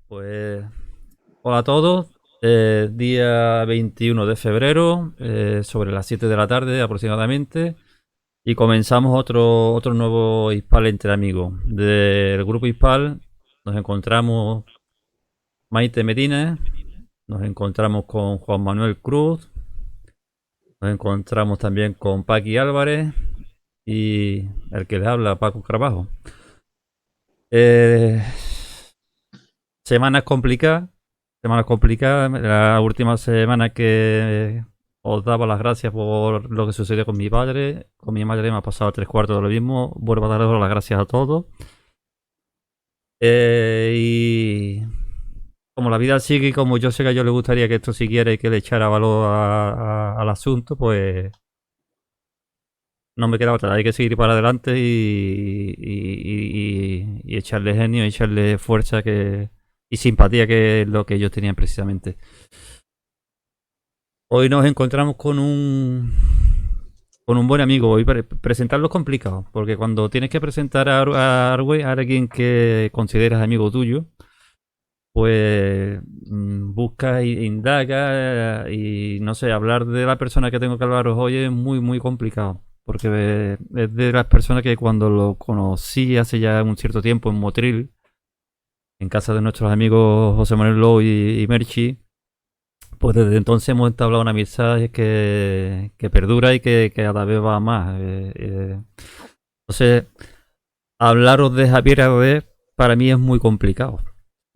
Pues hola a todos. Día 21 de febrero, sobre las 7 de la tarde aproximadamente, y comenzamos otro nuevo Hispal entre amigos. Del grupo Hispal nos encontramos Maite Medina, nos encontramos con Juan Manuel Cruz, nos encontramos también con Paqui Álvarez y el que les habla, Paco Carbajo. Eh, Semanas complicadas, semanas complicadas. La última semana que os daba las gracias por lo que sucedió con mi padre. Con mi madre me ha pasado tres cuartos de lo mismo. Vuelvo a daros las gracias a todos. Y como la vida sigue y como yo sé que a yo le gustaría que esto siguiera y que le echara valor al asunto, pues no me queda otra. Hay que seguir para adelante y echarle genio, y echarle fuerza y simpatía, que es lo que ellos tenían precisamente. Hoy nos encontramos con un buen amigo. Hoy presentarlo es complicado, porque cuando tienes que presentar a alguien que consideras amigo tuyo, pues busca e indaga y no sé, hablar de la persona que tengo que hablaros hoy es muy, muy complicado. Porque es de las personas que cuando lo conocí hace ya un cierto tiempo en Motril, en casa de nuestros amigos José Manuel Lowe y Merchi, pues desde entonces hemos entablado una amistad que perdura y que cada vez va más. Entonces, hablaros de Javier Herrera para mí es muy complicado,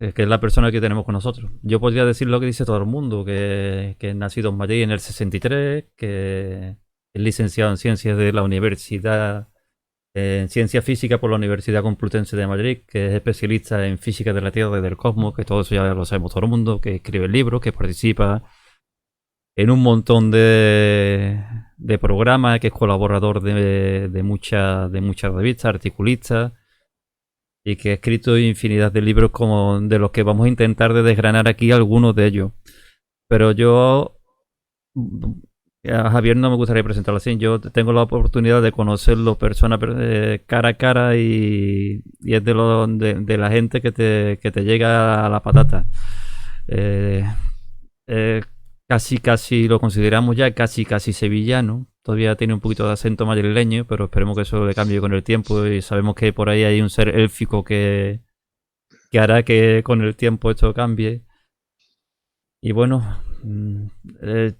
que es la persona que tenemos con nosotros. Yo podría decir lo que dice todo el mundo, que es nacido en Madrid en el 63, que es licenciado en Ciencias de la Universidad, en Ciencia Física por la Universidad Complutense de Madrid, que es especialista en Física de la Tierra y del Cosmos, que todo eso ya lo sabemos todo el mundo, que escribe libros, que participa en un montón de programas, que es colaborador de muchas revistas, articulista, y que ha escrito infinidad de libros como de los que vamos a intentar de desgranar aquí algunos de ellos. Pero yo a Javier no me gustaría presentarlo así. Yo tengo la oportunidad de conocerlo persona cara a cara, y es de la gente que te llega a la patata. Eh, eh, casi lo consideramos ya casi sevillano. Todavía tiene un poquito de acento madrileño, pero esperemos que eso le cambie con el tiempo, y sabemos que por ahí hay un ser élfico que hará que con el tiempo esto cambie. Y bueno,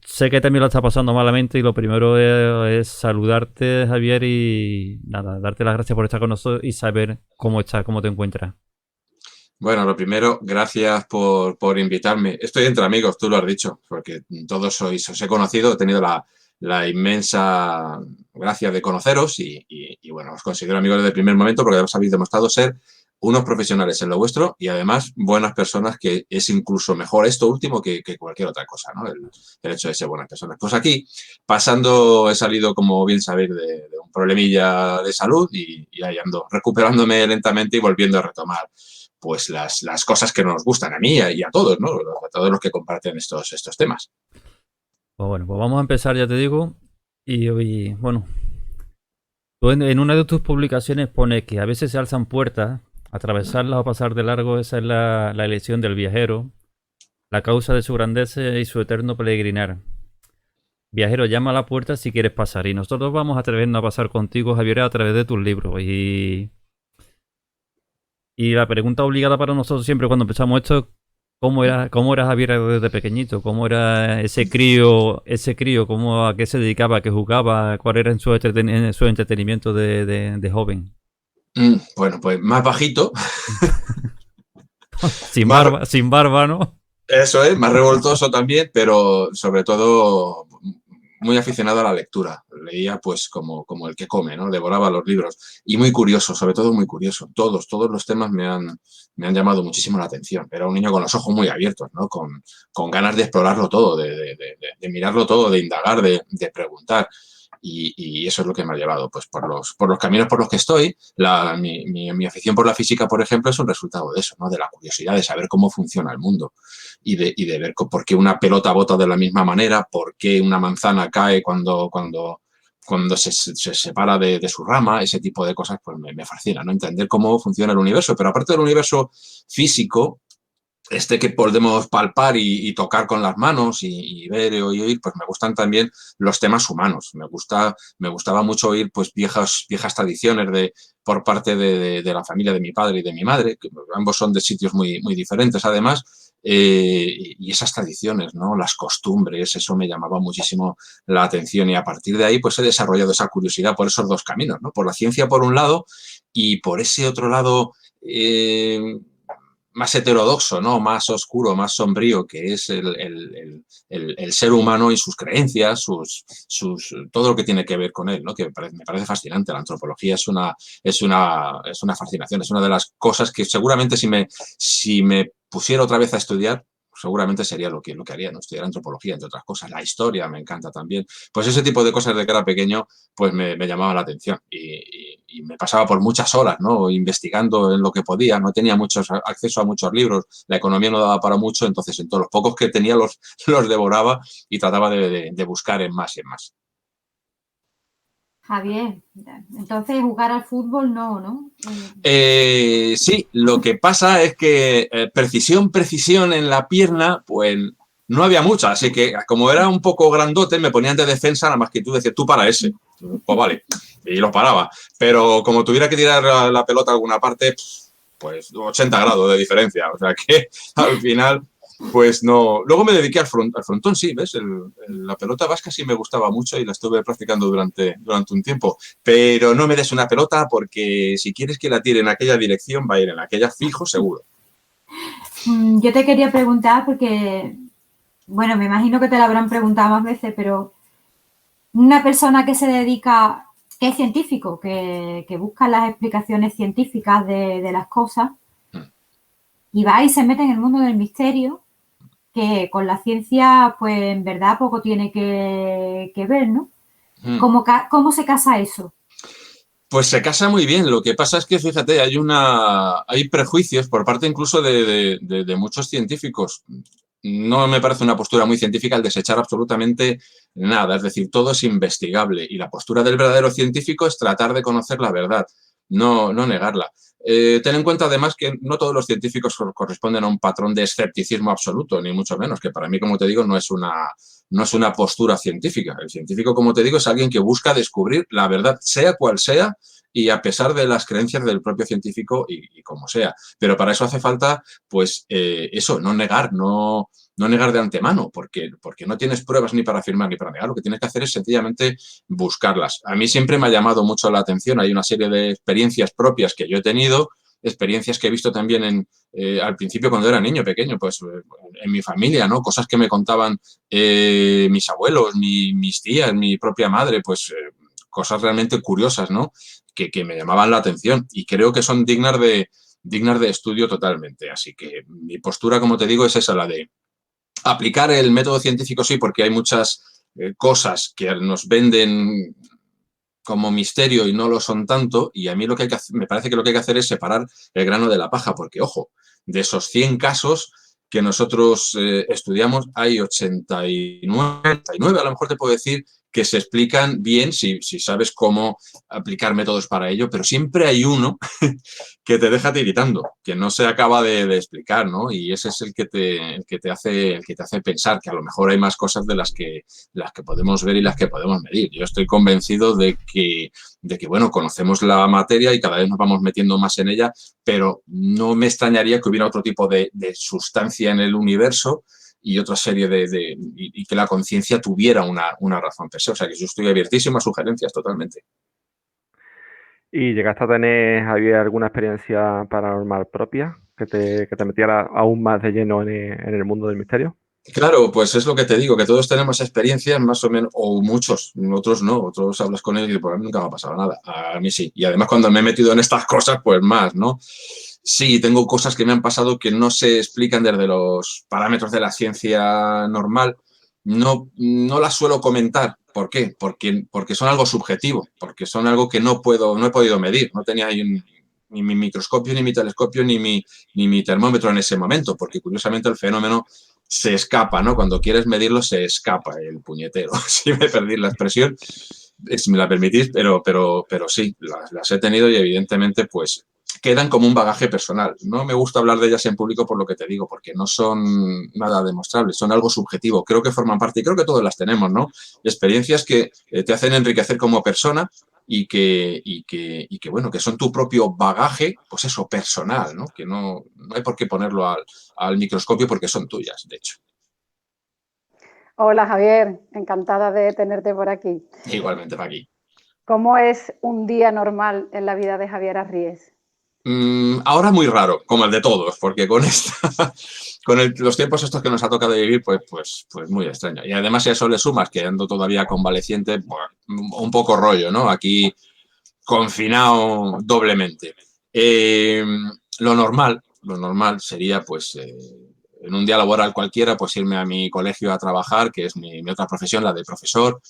sé que también lo está pasando malamente, y lo primero es saludarte, Javier, y nada, darte las gracias por estar con nosotros y saber cómo estás, cómo te encuentras. Bueno, lo primero, gracias por invitarme. Estoy entre amigos, tú lo has dicho, porque todos os he conocido, he tenido la inmensa gracia de conoceros y, bueno, os considero amigos desde el primer momento porque os habéis demostrado ser unos profesionales en lo vuestro y además buenas personas, que es incluso mejor esto último que cualquier otra cosa, ¿no? El hecho de ser buenas personas. Pues aquí, he salido, como bien sabéis, de un problemilla de salud y ahí ando recuperándome lentamente y volviendo a retomar pues las cosas que nos gustan a mí y a todos, ¿no? A todos los que comparten estos temas. Pues bueno, pues vamos a empezar, ya te digo. Bueno, tú en una de tus publicaciones pone que a veces se alzan puertas, atravesarlas o pasar de largo, esa es la elección del viajero, la causa de su grandeza y su eterno peregrinar. Viajero, llama a la puerta si quieres pasar, y nosotros vamos a atrevernos a pasar contigo, Javier, a través de tus libros. Y la pregunta obligada para nosotros siempre cuando empezamos esto es cómo era Javier desde pequeñito, cómo era ese crío, a qué se dedicaba, a qué jugaba, cuál era su entretenimiento de joven. Bueno, pues más bajito, Sin más, barba, sin barba, ¿no? eso es, más revoltoso también, pero sobre todo muy aficionado a la lectura. Leía pues como el que come, ¿no? Devoraba los libros. Y muy curioso, sobre todo muy curioso. Todos los temas me han llamado muchísimo la atención. Era un niño con los ojos muy abiertos, ¿no? Con ganas de explorarlo todo, de mirarlo todo, de indagar, de preguntar. Y eso es lo que me ha llevado, pues por los caminos por los que estoy. Mi afición por la física, por ejemplo, es un resultado de eso, ¿no? De la curiosidad de saber cómo funciona el mundo y de ver por qué una pelota bota de la misma manera, por qué una manzana cae cuando se separa de su rama. Ese tipo de cosas pues me fascina, ¿no? Entender cómo funciona el universo. Pero aparte del universo físico, que podemos palpar y tocar con las manos y ver y oír, pues me gustan también los temas humanos. Me gustaba mucho oír pues viejas tradiciones por parte de la familia de mi padre y de mi madre, que ambos son de sitios muy diferentes además, y esas tradiciones, ¿no? Las costumbres, eso me llamaba muchísimo la atención y a partir de ahí pues he desarrollado esa curiosidad por esos dos caminos, ¿no? Por la ciencia por un lado y por ese otro lado más heterodoxo, ¿no? Más oscuro, más sombrío, que es el ser humano y sus creencias, todo lo que tiene que ver con él, ¿no? Que me parece fascinante. La antropología es una fascinación, es una de las cosas que seguramente si me pusiera otra vez a estudiar, seguramente sería lo que haría, ¿no? Estudiar antropología, entre otras cosas. La historia me encanta también. Pues ese tipo de cosas de que era pequeño, pues me llamaba la atención y me pasaba por muchas horas, ¿no? Investigando en lo que podía. No tenía acceso a muchos libros, la economía no daba para mucho, entonces en todos los pocos que tenía los devoraba y trataba de buscar en más y en más. Javier, entonces jugar al fútbol no. Sí, lo que pasa es que precisión en la pierna, pues no había mucha, así que como era un poco grandote, me ponían de defensa, nada más que tú decías, tú para ese. Pues vale, y lo paraba. Pero como tuviera que tirar la pelota a alguna parte, pues 80 grados de diferencia. O sea que al final, pues no. Luego me dediqué al frontón, sí, ¿ves? La pelota vasca sí me gustaba mucho y la estuve practicando durante un tiempo. Pero no me des una pelota porque si quieres que la tire en aquella dirección, va a ir en aquella fijo, seguro. Yo te quería preguntar porque, bueno, me imagino que te lo habrán preguntado más veces, pero una persona que se dedica, que es científico, que busca las explicaciones científicas de las cosas y va y se mete en el mundo del misterio, que con la ciencia, pues en verdad poco tiene que ver, ¿no? ¿Cómo se casa eso? Pues se casa muy bien. Lo que pasa es que, fíjate, hay prejuicios por parte incluso de muchos científicos. No me parece una postura muy científica el desechar absolutamente nada. Es decir, todo es investigable. Y la postura del verdadero científico es tratar de conocer la verdad, no negarla. Ten en cuenta además que no todos los científicos corresponden a un patrón de escepticismo absoluto, ni mucho menos, que para mí, como te digo, no es una postura científica. El científico, como te digo, es alguien que busca descubrir la verdad, sea cual sea, y a pesar de las creencias del propio científico y como sea. Pero para eso hace falta, pues, eso, no negar de antemano, porque no tienes pruebas ni para afirmar ni para negar. Lo que tienes que hacer es sencillamente buscarlas. A mí siempre me ha llamado mucho la atención. Hay una serie de experiencias propias que yo he tenido, experiencias que he visto también al principio cuando era niño pequeño, pues en mi familia, ¿no? Cosas que me contaban mis abuelos, mis tías, mi propia madre, pues cosas realmente curiosas, ¿no? Que me llamaban la atención y creo que son dignas de estudio totalmente. Así que mi postura, como te digo, es esa, la de aplicar el método científico, sí, porque hay muchas cosas que nos venden como misterio y no lo son tanto, y a mí me parece que lo que hay que hacer es separar el grano de la paja, porque, ojo, de esos 100 casos que nosotros estudiamos, hay 89, a lo mejor te puedo decir, que se explican bien si sabes cómo aplicar métodos para ello, pero siempre hay uno que te deja tiritando, que no se acaba de explicar, ¿no? Y ese es el que te hace pensar que a lo mejor hay más cosas de las que podemos ver y las que podemos medir. Yo estoy convencido de que bueno, conocemos la materia y cada vez nos vamos metiendo más en ella, pero no me extrañaría que hubiera otro tipo de sustancia en el universo y otra serie y que la conciencia tuviera una razón per se. O sea, que yo estoy abiertísimo a sugerencias totalmente. ¿Y llegaste a tener, Javier, alguna experiencia paranormal propia que te metiera aún más de lleno en el mundo del misterio? Claro, pues es lo que te digo, que todos tenemos experiencias más o menos, o muchos, otros no, otros hablas con ellos y por a mí nunca me ha pasado nada, a mí sí. Y además cuando me he metido en estas cosas, pues más, ¿no? Sí, tengo cosas que me han pasado que no se explican desde los parámetros de la ciencia normal. No las suelo comentar. ¿Por qué? Porque son algo subjetivo, porque son algo que no he podido medir. No tenía ahí ni mi microscopio, ni mi telescopio, ni mi termómetro en ese momento, porque curiosamente el fenómeno se escapa, ¿no? Cuando quieres medirlo, se escapa el puñetero. Si me perdí la expresión, si me la permitís, pero sí, las he tenido y evidentemente, pues quedan como un bagaje personal. No me gusta hablar de ellas en público por lo que te digo, porque no son nada demostrable, son algo subjetivo. Creo que forman parte, y creo que todas las tenemos, ¿no? Experiencias que te hacen enriquecer como persona y que, bueno, que son tu propio bagaje, pues eso, personal, ¿no? Que no hay por qué ponerlo al microscopio porque son tuyas, de hecho. Hola Javier, encantada de tenerte por aquí. Igualmente, Paqui. ¿Cómo es un día normal en la vida de Javier Arries? Ahora muy raro, como el de todos, porque con los tiempos estos que nos ha tocado vivir, pues muy extraño. Y además si a eso le sumas que ando todavía convaleciente, pues, un poco rollo, ¿no? Aquí confinado doblemente. Lo normal sería, pues, en un día laboral cualquiera, pues irme a mi colegio a trabajar, que es mi otra profesión, la de profesor,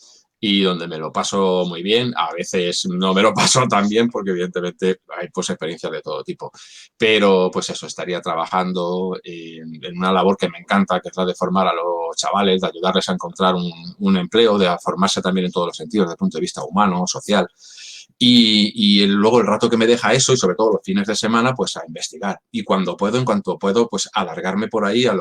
y donde me lo paso muy bien. A veces no me lo paso tan bien porque evidentemente hay pues experiencias de todo tipo. Pero pues eso, estaría trabajando en una labor que me encanta, que es la de formar a los chavales, de ayudarles a encontrar un empleo, de formarse también en todos los sentidos, desde el punto de vista humano, social. Y luego el rato que me deja eso, y sobre todo los fines de semana, pues a investigar. Y cuando puedo, en cuanto puedo, pues alargarme por ahí a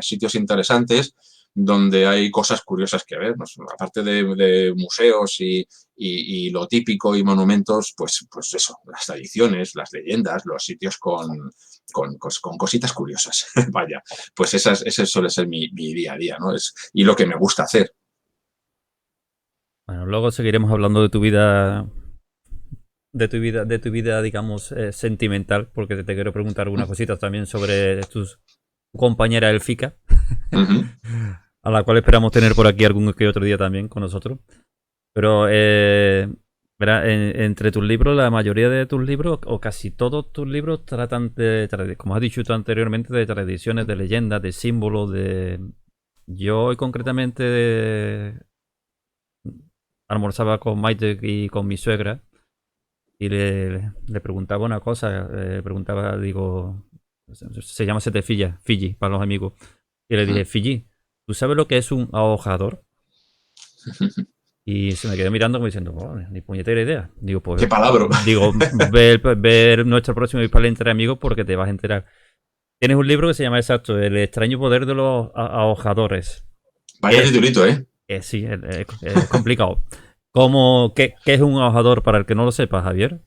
sitios interesantes donde hay cosas curiosas que ver, ¿no? Aparte de museos y lo típico y monumentos, pues eso, las tradiciones, las leyendas, los sitios con cositas curiosas. Vaya, pues ese suele ser mi día a día, ¿no? Y lo que me gusta hacer. Bueno, luego seguiremos hablando de tu vida, digamos, sentimental, porque te quiero preguntar algunas cositas también sobre tu compañera Elfica, a la cual esperamos tener por aquí algún que otro día también con nosotros. Pero, verá, entre tus libros, la mayoría de tus libros, o casi todos tus libros, tratan como has dicho tú anteriormente, de tradiciones, de leyendas, de símbolos, Yo hoy concretamente almorzaba con Maite y con mi suegra y le preguntaba una cosa, digo, se llama setefilla, Fiji, para los amigos. Y le dije, Fiji, ¿tú sabes lo que es un ahojador? Y se me quedó mirando como diciendo, oh, ni puñetera idea. Digo, pues, ¿Qué palabra? Digo, ver nuestro próximo Dispara entre amigos porque te vas a enterar. Tienes un libro que se llama exacto, El extraño poder de los ahojadores. Vaya titulito, ¿eh? Sí, es complicado. ¿Qué es un ahojador para el que no lo sepa, Javier?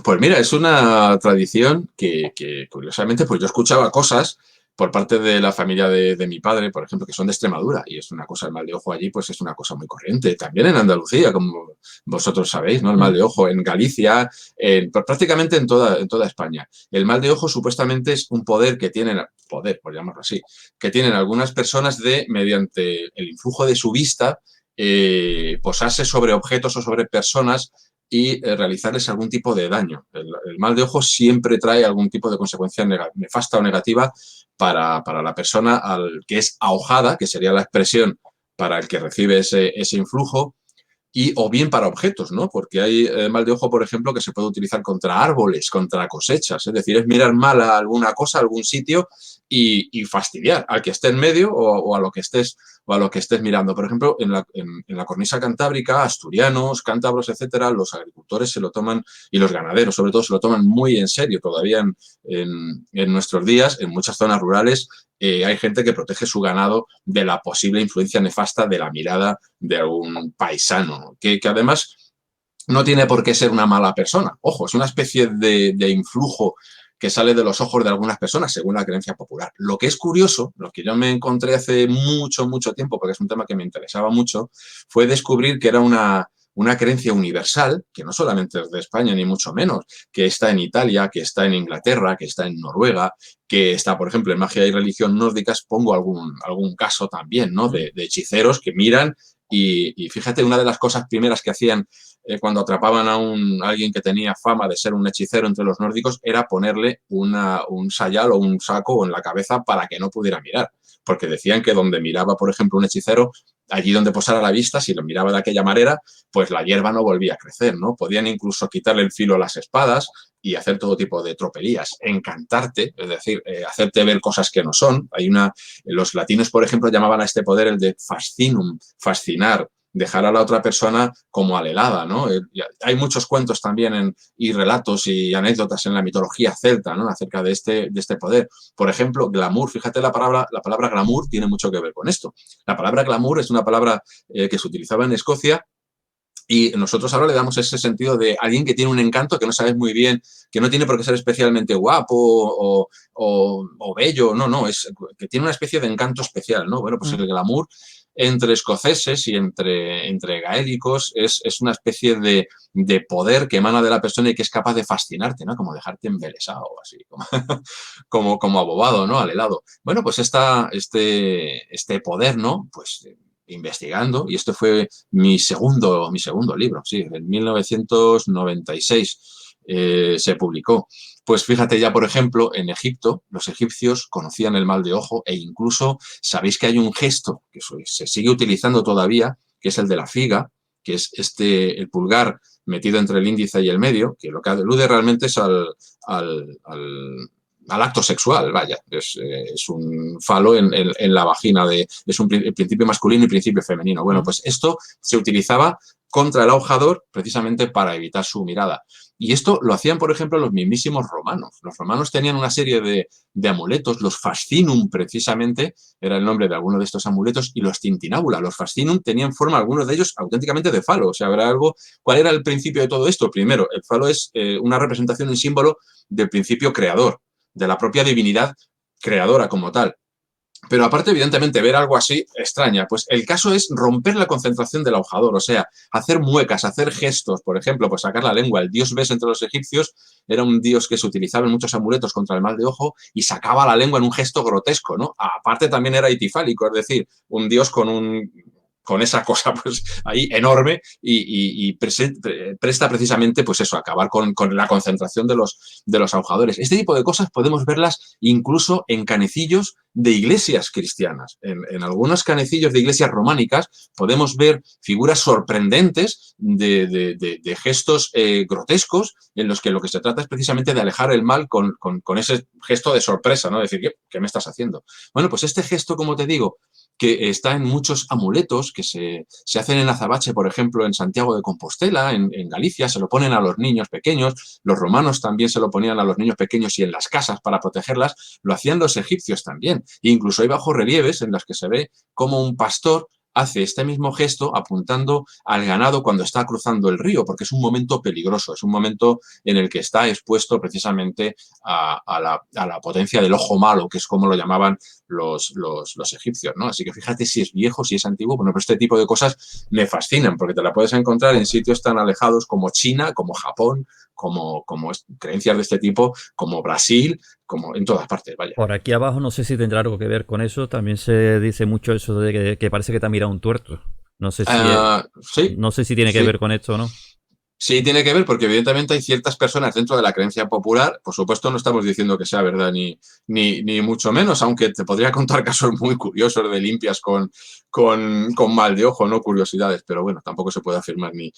Pues mira, es una tradición que curiosamente, pues yo escuchaba cosas por parte de la familia de mi padre, por ejemplo, que son de Extremadura, y es una cosa, el mal de ojo allí, pues es una cosa muy corriente. También en Andalucía, como vosotros sabéis, ¿no? El mal de ojo en Galicia, prácticamente en toda España. El mal de ojo supuestamente es un poder que tienen, por llamarlo así, que tienen algunas personas mediante el influjo de su vista, posarse sobre objetos o sobre personas y realizarles algún tipo de daño. El mal de ojo siempre trae algún tipo de consecuencia nefasta o negativa para la persona al que es ahojada, que sería la expresión para el que recibe ese influjo, o bien para objetos, ¿no? Porque hay mal de ojo, por ejemplo, que se puede utilizar contra árboles, contra cosechas. Es decir, es mirar mal a alguna cosa, a algún sitio y fastidiar al que esté en medio o a lo que estés mirando. Por ejemplo, en la cornisa cantábrica, asturianos, cántabros, etcétera, los agricultores se lo toman, y los ganaderos, sobre todo, se lo toman muy en serio todavía en nuestros días, en muchas zonas rurales. Hay gente que protege su ganado de la posible influencia nefasta de la mirada de algún paisano, que además no tiene por qué ser una mala persona. Ojo, es una especie de influjo que sale de los ojos de algunas personas, según la creencia popular. Lo que es curioso, lo que yo me encontré hace mucho, mucho tiempo, porque es un tema que me interesaba mucho, fue descubrir que era una creencia universal, que no solamente es de España, ni mucho menos, que está en Italia, que está en Inglaterra, que está en Noruega, que está, por ejemplo, en magia y religión nórdicas. Pongo algún caso también, ¿no? De hechiceros que miran y fíjate, una de las cosas primeras que hacían cuando atrapaban a alguien que tenía fama de ser un hechicero entre los nórdicos era ponerle un sayal o un saco en la cabeza para que no pudiera mirar. Porque decían que donde miraba, por ejemplo, un hechicero, allí donde posara la vista, si lo miraba de aquella manera, pues la hierba no volvía a crecer, ¿no? Podían incluso quitarle el filo a las espadas y hacer todo tipo de tropelías, encantarte, es decir, hacerte ver cosas que no son. Los latinos, por ejemplo, llamaban a este poder el de fascinum, fascinar, dejar a la otra persona como alelada, ¿no? Hay muchos cuentos también y relatos y anécdotas en la mitología celta, ¿no? Acerca de este poder. Por ejemplo, glamour. Fíjate, la palabra glamour tiene mucho que ver con esto. La palabra glamour es una palabra que se utilizaba en Escocia. Y nosotros ahora le damos ese sentido de alguien que tiene un encanto que no sabes muy bien, que no tiene por qué ser especialmente guapo o bello, no, es que tiene una especie de encanto especial, ¿no? Bueno, pues el glamour entre escoceses y entre gaélicos es una especie de poder que emana de la persona y que es capaz de fascinarte, ¿no? Como dejarte embelesado, así, como abobado, ¿no? Al helado. Bueno, pues este poder, ¿no? Pues investigando, y esto fue mi segundo libro, sí, en 1996 se publicó. Pues fíjate ya, por ejemplo, en Egipto, los egipcios conocían el mal de ojo e incluso sabéis que hay un gesto que se sigue utilizando todavía, que es el de la figa, que es el pulgar metido entre el índice y el medio, que lo que alude realmente es al acto sexual, vaya, es un falo en la vagina, es un principio masculino y principio femenino. Bueno, pues esto se utilizaba contra el ahorcador precisamente para evitar su mirada. Y esto lo hacían, por ejemplo, los mismísimos romanos. Los romanos tenían una serie de amuletos, los fascinum precisamente, era el nombre de alguno de estos amuletos, y los tintinábula. Los fascinum tenían forma, algunos de ellos, auténticamente de falo. O sea, habrá algo. ¿Cuál era el principio de todo esto? Primero, el falo es una representación, un símbolo del principio creador, de la propia divinidad creadora como tal. Pero aparte, evidentemente, ver algo así extraña. Pues el caso es romper la concentración del ahorcador, o sea, hacer muecas, hacer gestos, por ejemplo, pues sacar la lengua. El dios Bes entre los egipcios era un dios que se utilizaba en muchos amuletos contra el mal de ojo y sacaba la lengua en un gesto grotesco, ¿no? Aparte también era itifálico, es decir, un dios con esa cosa pues ahí enorme y presta precisamente pues eso, acabar con la concentración de los ahorcadores. Este tipo de cosas podemos verlas incluso en canecillos de iglesias cristianas. En algunos canecillos de iglesias románicas podemos ver figuras sorprendentes de gestos grotescos en los que lo que se trata es precisamente de alejar el mal con ese gesto de sorpresa, ¿no? Decir, ¿qué me estás haciendo? Bueno, pues este gesto, como te digo, que está en muchos amuletos que se hacen en Azabache, por ejemplo, en Santiago de Compostela, en Galicia, se lo ponen a los niños pequeños, los romanos también se lo ponían a los niños pequeños y en las casas para protegerlas, lo hacían los egipcios también. E incluso hay bajorrelieves en los que se ve como un pastor hace este mismo gesto apuntando al ganado cuando está cruzando el río, porque es un momento peligroso, es un momento en el que está expuesto precisamente a la potencia del ojo malo, que es como lo llamaban los egipcios, ¿no? Así que fíjate si es viejo, si es antiguo, bueno, pero este tipo de cosas me fascinan, porque te la puedes encontrar en sitios tan alejados como China, como Japón, como creencias de este tipo, como Brasil, como en todas partes, vaya. Por aquí abajo no sé si tendrá algo que ver con eso. También se dice mucho eso de que parece que te ha mirado un tuerto. No sé si, sí, no sé si tiene que ver con esto o no. Sí, tiene que ver porque evidentemente hay ciertas personas dentro de la creencia popular, por supuesto no estamos diciendo que sea verdad ni mucho menos, aunque te podría contar casos muy curiosos de limpias con mal de ojo, no curiosidades, pero bueno, tampoco se puede afirmar ni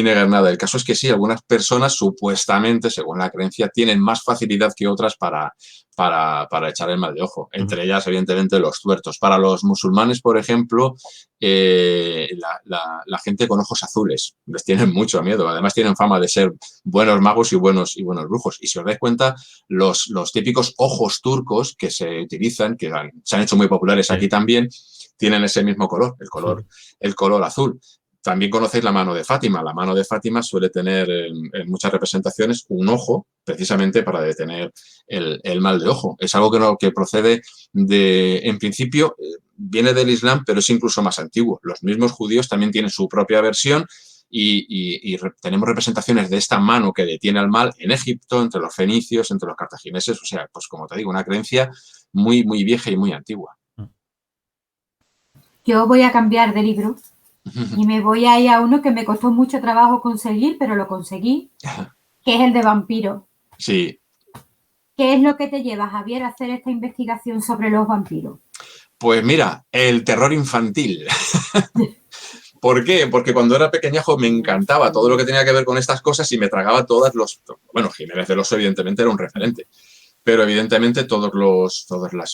negar nada. El caso es que sí, algunas personas supuestamente, según la creencia, tienen más facilidad que otras para echar el mal de ojo, entre ellas evidentemente los tuertos. Para los musulmanes, por ejemplo, la gente con ojos azules les tienen mucho miedo, además tienen fama de ser buenos magos y buenos brujos. Y si os dais cuenta, los típicos ojos turcos que se utilizan, que se han hecho muy populares aquí también, tienen ese mismo color, el color azul. También conocéis la mano de Fátima. La mano de Fátima suele tener en muchas representaciones un ojo precisamente para detener el mal de ojo. Es algo que procede en principio, viene del Islam, pero es incluso más antiguo. Los mismos judíos también tienen su propia versión y tenemos representaciones de esta mano que detiene al mal en Egipto, entre los fenicios, entre los cartagineses. O sea, pues como te digo, una creencia muy, muy vieja y muy antigua. Yo voy a cambiar de libro. Y me voy a ir a uno que me costó mucho trabajo conseguir, pero lo conseguí, que es el de vampiros. Sí. ¿Qué es lo que te lleva, Javier, a hacer esta investigación sobre los vampiros? Pues mira, el terror infantil. ¿Por qué? Porque cuando era pequeñajo me encantaba todo lo que tenía que ver con estas cosas y me tragaba todas Bueno, Jiménez del Oso evidentemente era un referente, pero evidentemente todas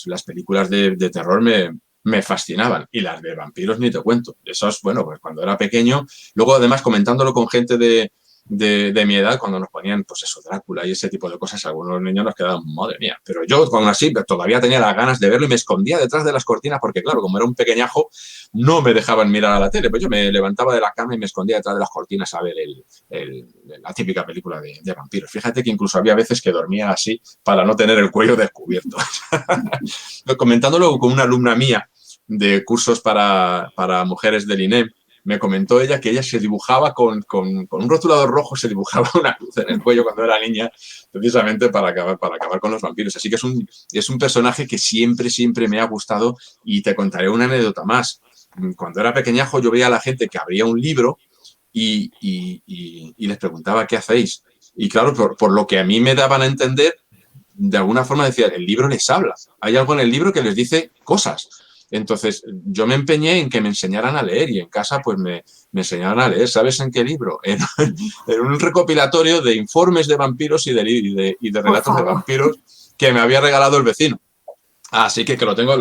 las películas de terror me me fascinaban. Y las de vampiros ni te cuento. Eso es, bueno, pues cuando era pequeño. Luego, además, comentándolo con gente de mi edad, cuando nos ponían, pues eso, Drácula y ese tipo de cosas, algunos niños nos quedaban, madre mía. Pero yo, aún así, todavía tenía las ganas de verlo y me escondía detrás de las cortinas porque, claro, como era un pequeñajo, no me dejaban mirar a la tele. Pues yo me levantaba de la cama y me escondía detrás de las cortinas a ver la típica película de vampiros. Fíjate que incluso había veces que dormía así para no tener el cuello descubierto. Comentándolo con una alumna mía de cursos para mujeres del INEM, me comentó ella que ella se dibujaba con un rotulador rojo, se dibujaba una cruz en el cuello cuando era niña, precisamente para acabar con los vampiros. Así que es un personaje que siempre me ha gustado y te contaré una anécdota más. Cuando era pequeñajo yo veía a la gente que abría un libro y les preguntaba ¿qué hacéis? Y claro, por lo que a mí me daban a entender, de alguna forma decía, el libro les habla. Hay algo en el libro que les dice cosas. Entonces, yo me empeñé en que me enseñaran a leer y en casa pues me enseñaron a leer. ¿Sabes en qué libro? En un recopilatorio de informes de vampiros y de relatos de vampiros que me había regalado el vecino. Así que lo tengo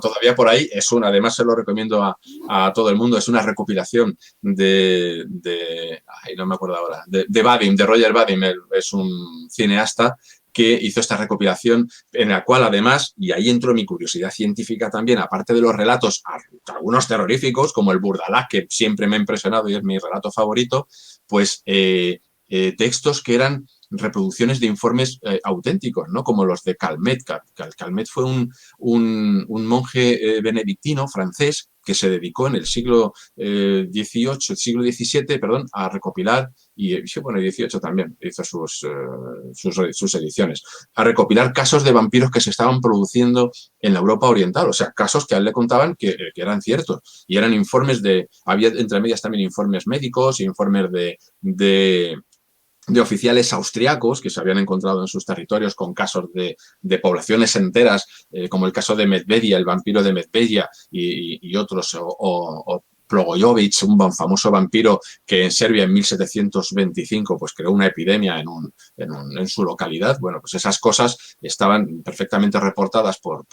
todavía por ahí. Además se lo recomiendo a todo el mundo. Es una recopilación no me acuerdo ahora, de Vadim, de Roger Vadim. Es un cineasta que hizo esta recopilación en la cual además, y ahí entró mi curiosidad científica también, aparte de los relatos, algunos terroríficos, como el Burdalak, que siempre me ha impresionado y es mi relato favorito, pues textos que eran reproducciones de informes auténticos, ¿no? Como los de Calmet. Calmet fue un monje benedictino francés que se dedicó en el siglo XVII, a recopilar, y bueno, XVIII también hizo sus ediciones, a recopilar casos de vampiros que se estaban produciendo en la Europa oriental, o sea, casos que a él le contaban que eran ciertos, y eran informes había entre medias también informes médicos, informes de oficiales austriacos que se habían encontrado en sus territorios con casos de poblaciones enteras, como el caso de Medvedia, el vampiro de Medvedia y otros, o Plogoyovich, un famoso vampiro que en Serbia en 1725 pues creó una epidemia en su localidad. Bueno, pues esas cosas estaban perfectamente reportadas por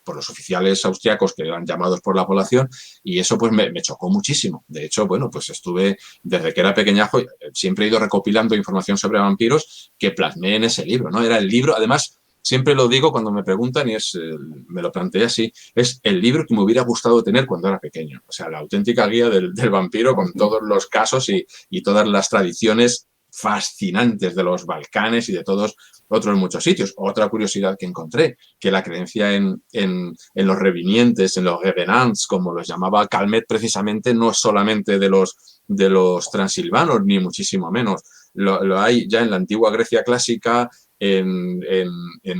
los oficiales austriacos que eran llamados por la población y eso pues me chocó muchísimo. De hecho, bueno, pues estuve desde que era pequeñajo, siempre he ido recopilando información sobre vampiros que plasmé en ese libro, ¿no? Era el libro, además, siempre lo digo cuando me preguntan y me lo planteé así, es el libro que me hubiera gustado tener cuando era pequeño. O sea, la auténtica guía del vampiro con todos los casos y todas las tradiciones fascinantes de los Balcanes y de todos otros muchos sitios. Otra curiosidad que encontré, que la creencia en los revinientes, en los revenants, como los llamaba Calmet precisamente, no es solamente de los transilvanos, ni muchísimo menos. Lo hay ya en la antigua Grecia clásica, en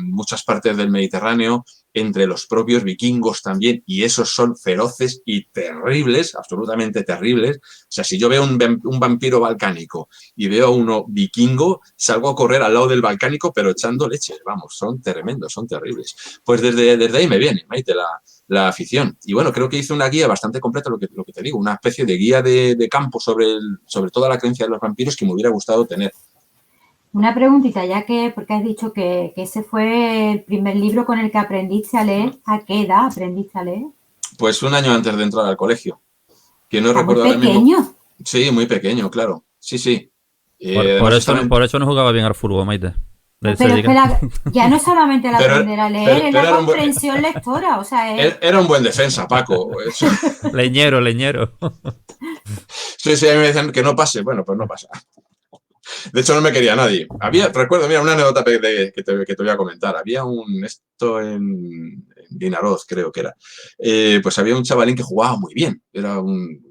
muchas partes del Mediterráneo, entre los propios vikingos también, y esos son feroces y terribles, absolutamente terribles. O sea, si yo veo un vampiro balcánico y veo a uno vikingo, salgo a correr al lado del balcánico, pero echando leche. Vamos, son tremendos, son terribles. Pues desde ahí me viene, Maite, la afición. Y bueno, creo que hice una guía bastante completa, lo que te digo, una especie de guía de campo sobre toda la creencia de los vampiros que me hubiera gustado tener. Una preguntita, porque has dicho que ese fue el primer libro con el que aprendiste a leer. ¿A qué edad aprendiste a leer? Pues un año antes de entrar al colegio. Que no recuerdo muy pequeño. Ahora mismo. Sí, muy pequeño, claro. Sí. Por eso no jugaba bien al fútbol, Maite. Pero espera, ya no solamente el aprender a leer, es la comprensión lectora. O sea, Era un buen defensa, Paco. Leñero. Sí, a mí me decían que no pase. Bueno, pues no pasa. De hecho, no me quería nadie. Recuerdo, mira, una anécdota que te voy a comentar. Había esto en Vinaroz, creo que era. Pues había un chavalín que jugaba muy bien. Era un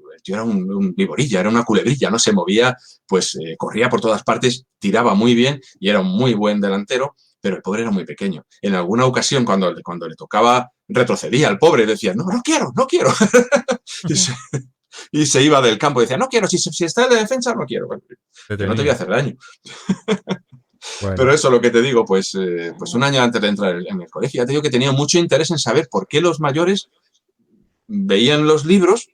viborilla, era una culebrilla, ¿no? Se movía, pues corría por todas partes, tiraba muy bien y era un muy buen delantero, pero el pobre era muy pequeño. En alguna ocasión, cuando le tocaba, retrocedía al pobre y decía, no quiero. Y se iba del campo y decía, no quiero, si está en la defensa, no quiero. Que no te voy a hacer daño. Bueno. Pero eso, lo que te digo, pues un año antes de entrar en el colegio, ya te digo que tenía mucho interés en saber por qué los mayores veían los libros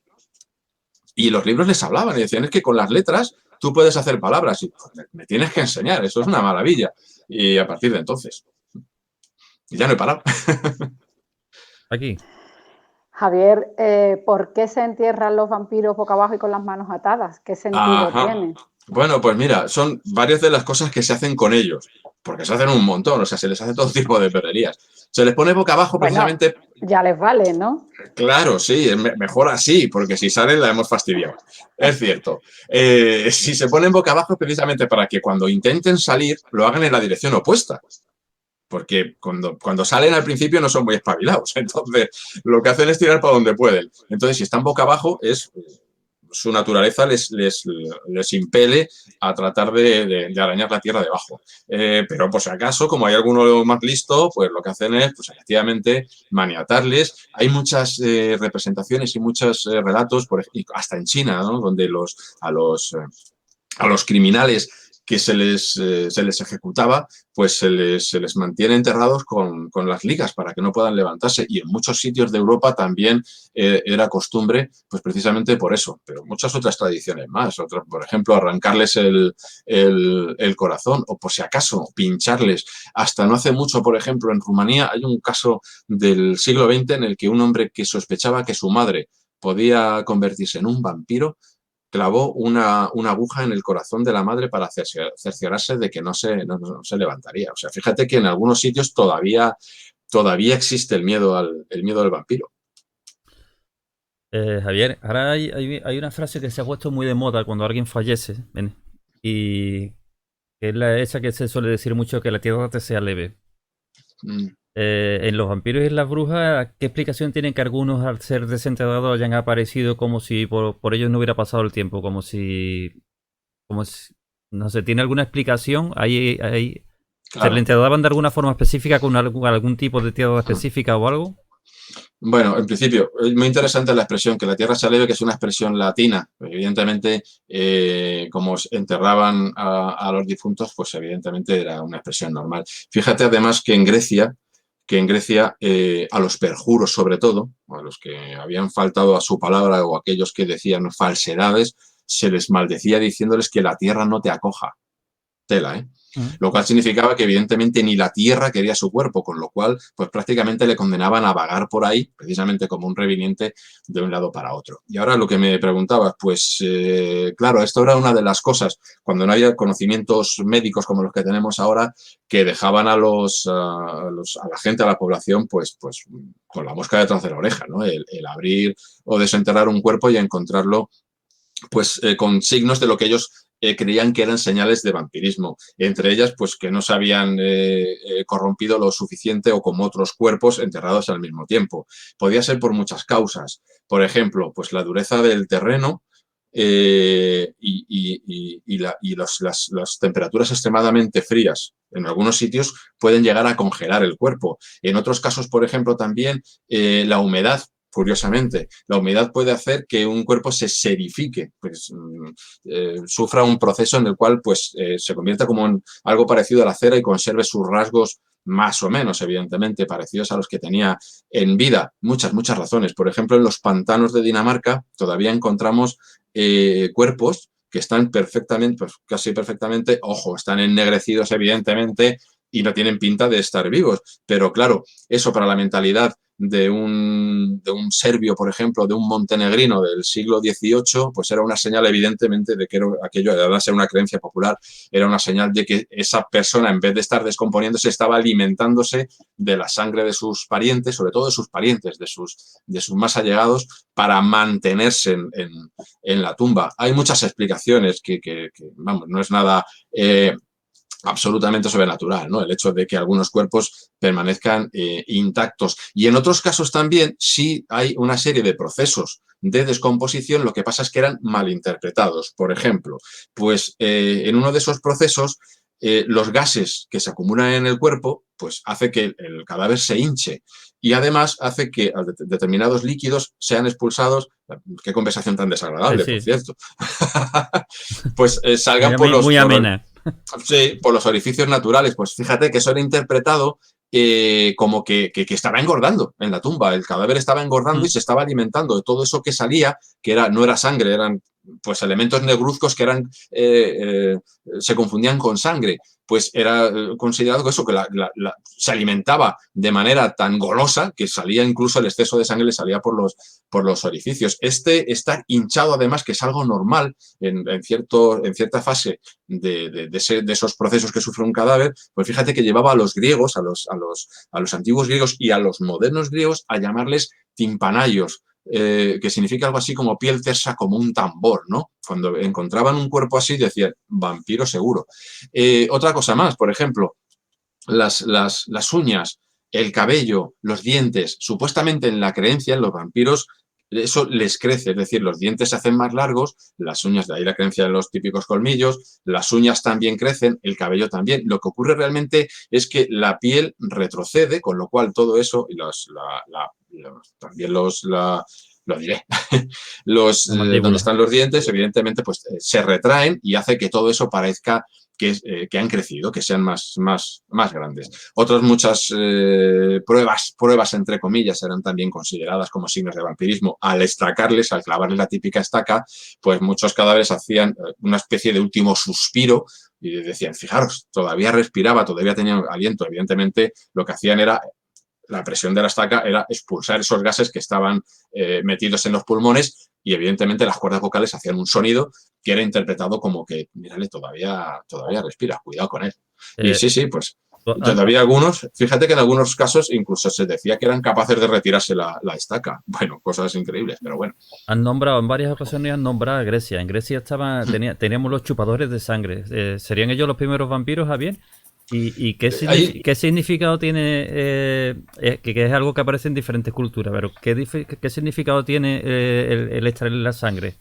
y los libros les hablaban y decían, es que con las letras tú puedes hacer palabras y pues, me tienes que enseñar, eso es una maravilla. Y a partir de entonces, ya no he parado. Aquí. Javier, ¿por qué se entierran los vampiros boca abajo y con las manos atadas? ¿Qué sentido tiene? Bueno, pues mira, son varias de las cosas que se hacen con ellos, porque se hacen un montón, o sea, se les hace todo tipo de perrerías. Se les pone boca abajo precisamente. Ya les vale, ¿no? Claro, sí, mejor así, porque si salen la hemos fastidiado. Es cierto. Si se ponen boca abajo es precisamente para que cuando intenten salir lo hagan en la dirección opuesta. Porque cuando salen al principio no son muy espabilados. Entonces, lo que hacen es tirar para donde pueden. Entonces, si están boca abajo, su naturaleza les impele a tratar de arañar la tierra debajo. Pero por si acaso, como hay alguno más listo, pues lo que hacen es, pues efectivamente, maniatarles. Hay muchas representaciones y muchos relatos, hasta en China, ¿no? Donde a los criminales que se les ejecutaba, pues se les mantiene enterrados con las ligas para que no puedan levantarse. Y en muchos sitios de Europa también era costumbre, pues precisamente por eso. Pero muchas otras tradiciones más. Por ejemplo, arrancarles el corazón o, por si acaso, pincharles. Hasta no hace mucho, por ejemplo, en Rumanía hay un caso del siglo XX en el que un hombre que sospechaba que su madre podía convertirse en un vampiro, clavó una aguja en el corazón de la madre para cerciorarse de que no se levantaría. O sea, fíjate que en algunos sitios todavía existe el miedo al vampiro. Javier, ahora hay una frase que se ha puesto muy de moda cuando alguien fallece, y es esa que se suele decir mucho, que la tierra te sea leve. En los vampiros y en las brujas, ¿qué explicación tienen que algunos al ser desenterrados hayan aparecido como si por ellos no hubiera pasado el tiempo? Como si no sé, ¿tiene alguna explicación? Claro. ¿Se le enterraban de alguna forma específica con algún tipo de tierra específica o algo? Bueno, en principio, es muy interesante la expresión que la tierra sea leve, que es una expresión latina. Evidentemente, como enterraban a los difuntos, pues evidentemente era una expresión normal. Fíjate además que en Grecia, a los perjuros sobre todo, a los que habían faltado a su palabra o aquellos que decían falsedades, se les maldecía diciéndoles que la tierra no te acoja. Tela, ¿eh? Lo cual significaba que evidentemente ni la tierra quería su cuerpo, con lo cual pues prácticamente le condenaban a vagar por ahí, precisamente como un reviniente de un lado para otro. Y ahora lo que me preguntabas, pues claro, esto era una de las cosas, cuando no había conocimientos médicos como los que tenemos ahora, que dejaban a la gente, a la población, pues con la mosca detrás de la oreja, ¿no? El abrir o desenterrar un cuerpo y encontrarlo pues con signos de lo que ellos creían que eran señales de vampirismo. Entre ellas, pues que no se habían corrompido lo suficiente o como otros cuerpos enterrados al mismo tiempo. Podía ser por muchas causas. Por ejemplo, pues la dureza del terreno y las temperaturas extremadamente frías en algunos sitios pueden llegar a congelar el cuerpo. En otros casos, por ejemplo, también la humedad. Curiosamente, la humedad puede hacer que un cuerpo se serifique, pues sufra un proceso en el cual pues, se convierta como en algo parecido a la cera y conserve sus rasgos más o menos, evidentemente, parecidos a los que tenía en vida. Muchas razones. Por ejemplo, en los pantanos de Dinamarca todavía encontramos cuerpos que están perfectamente, pues casi perfectamente, ojo, están ennegrecidos, evidentemente, y no tienen pinta de estar vivos. Pero claro, eso para la mentalidad de un serbio, por ejemplo, de un montenegrino del siglo XVIII, pues era una señal evidentemente de que aquello, además era una creencia popular, era una señal de que esa persona, en vez de estar descomponiéndose, estaba alimentándose de la sangre de sus parientes, sobre todo de sus parientes, de sus más allegados, para mantenerse en la tumba. Hay muchas explicaciones que vamos, no es nada absolutamente sobrenatural, ¿no? El hecho de que algunos cuerpos permanezcan intactos. Y en otros casos también sí hay una serie de procesos de descomposición, lo que pasa es que eran malinterpretados. Por ejemplo, pues en uno de esos procesos los gases que se acumulan en el cuerpo pues hace que el cadáver se hinche y además hace que determinados líquidos sean expulsados. Qué conversación tan desagradable, sí. Por cierto. Pues salgan por los... Muy amena. Sí, por los orificios naturales. Pues fíjate que eso era interpretado como que estaba engordando en la tumba. El cadáver estaba engordando y se estaba alimentando de todo eso que salía, que no era sangre, eran pues elementos negruzcos que eran se confundían con sangre. Pues era considerado que eso, que se alimentaba de manera tan golosa que salía incluso el exceso de sangre, le salía por los orificios. Estar hinchado, además, que es algo normal en cierta fase de esos procesos que sufre un cadáver, pues fíjate que llevaba a los griegos, a los antiguos griegos y a los modernos griegos a llamarles timpanaios, que significa algo así como piel tersa como un tambor, ¿no? Cuando encontraban un cuerpo así decían, vampiro seguro. Otra cosa más, por ejemplo, las uñas, el cabello, los dientes, supuestamente en la creencia, en los vampiros, eso les crece, es decir, los dientes se hacen más largos, las uñas, de ahí la creencia de los típicos colmillos, las uñas también crecen, el cabello también. Lo que ocurre realmente es que la piel retrocede, con lo cual todo eso, y también lo diré, donde están los dientes, evidentemente, pues se retraen y hace que todo eso parezca que han crecido, que sean más grandes. Otras muchas pruebas, entre comillas, eran también consideradas como signos de vampirismo. Al estacarles, al clavarles la típica estaca, pues muchos cadáveres hacían una especie de último suspiro y decían, fijaros, todavía respiraba, todavía tenía aliento. Evidentemente, lo que hacían era, la presión de la estaca era expulsar esos gases que estaban metidos en los pulmones y evidentemente las cuerdas vocales hacían un sonido que era interpretado como que, mírale, todavía respira, cuidado con él. Y sí, pues todavía algunos, fíjate que en algunos casos incluso se decía que eran capaces de retirarse la estaca. Bueno, cosas increíbles, pero bueno. Han nombrado, en varias ocasiones han nombrado a Grecia. En Grecia teníamos los chupadores de sangre. ¿Serían ellos los primeros vampiros, Javier? ¿Y qué significado tiene, que es algo que aparece en diferentes culturas, pero qué significado tiene el extraer la sangre?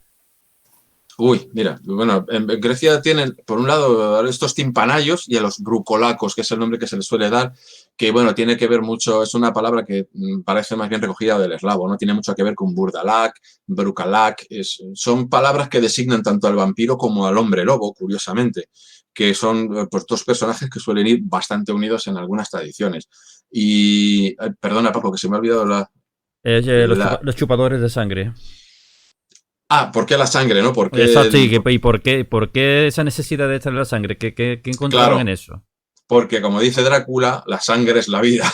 Uy, mira, bueno, en Grecia tienen, por un lado, estos timpanayos y a los brucolacos, que es el nombre que se les suele dar, que, bueno, tiene que ver mucho, es una palabra que parece más bien recogida del eslavo, ¿no? Tiene mucho que ver con burdalak, brucalac, son palabras que designan tanto al vampiro como al hombre lobo, curiosamente, que son pues, dos personajes que suelen ir bastante unidos en algunas tradiciones. Y, perdona, Paco, que se me ha olvidado los chupadores de sangre. ¿Por qué la sangre, no? ¿Por qué Exacto, ¿y por qué esa necesidad de extraer la sangre? ¿Qué encontraron en eso? Porque, como dice Drácula, la sangre es la vida.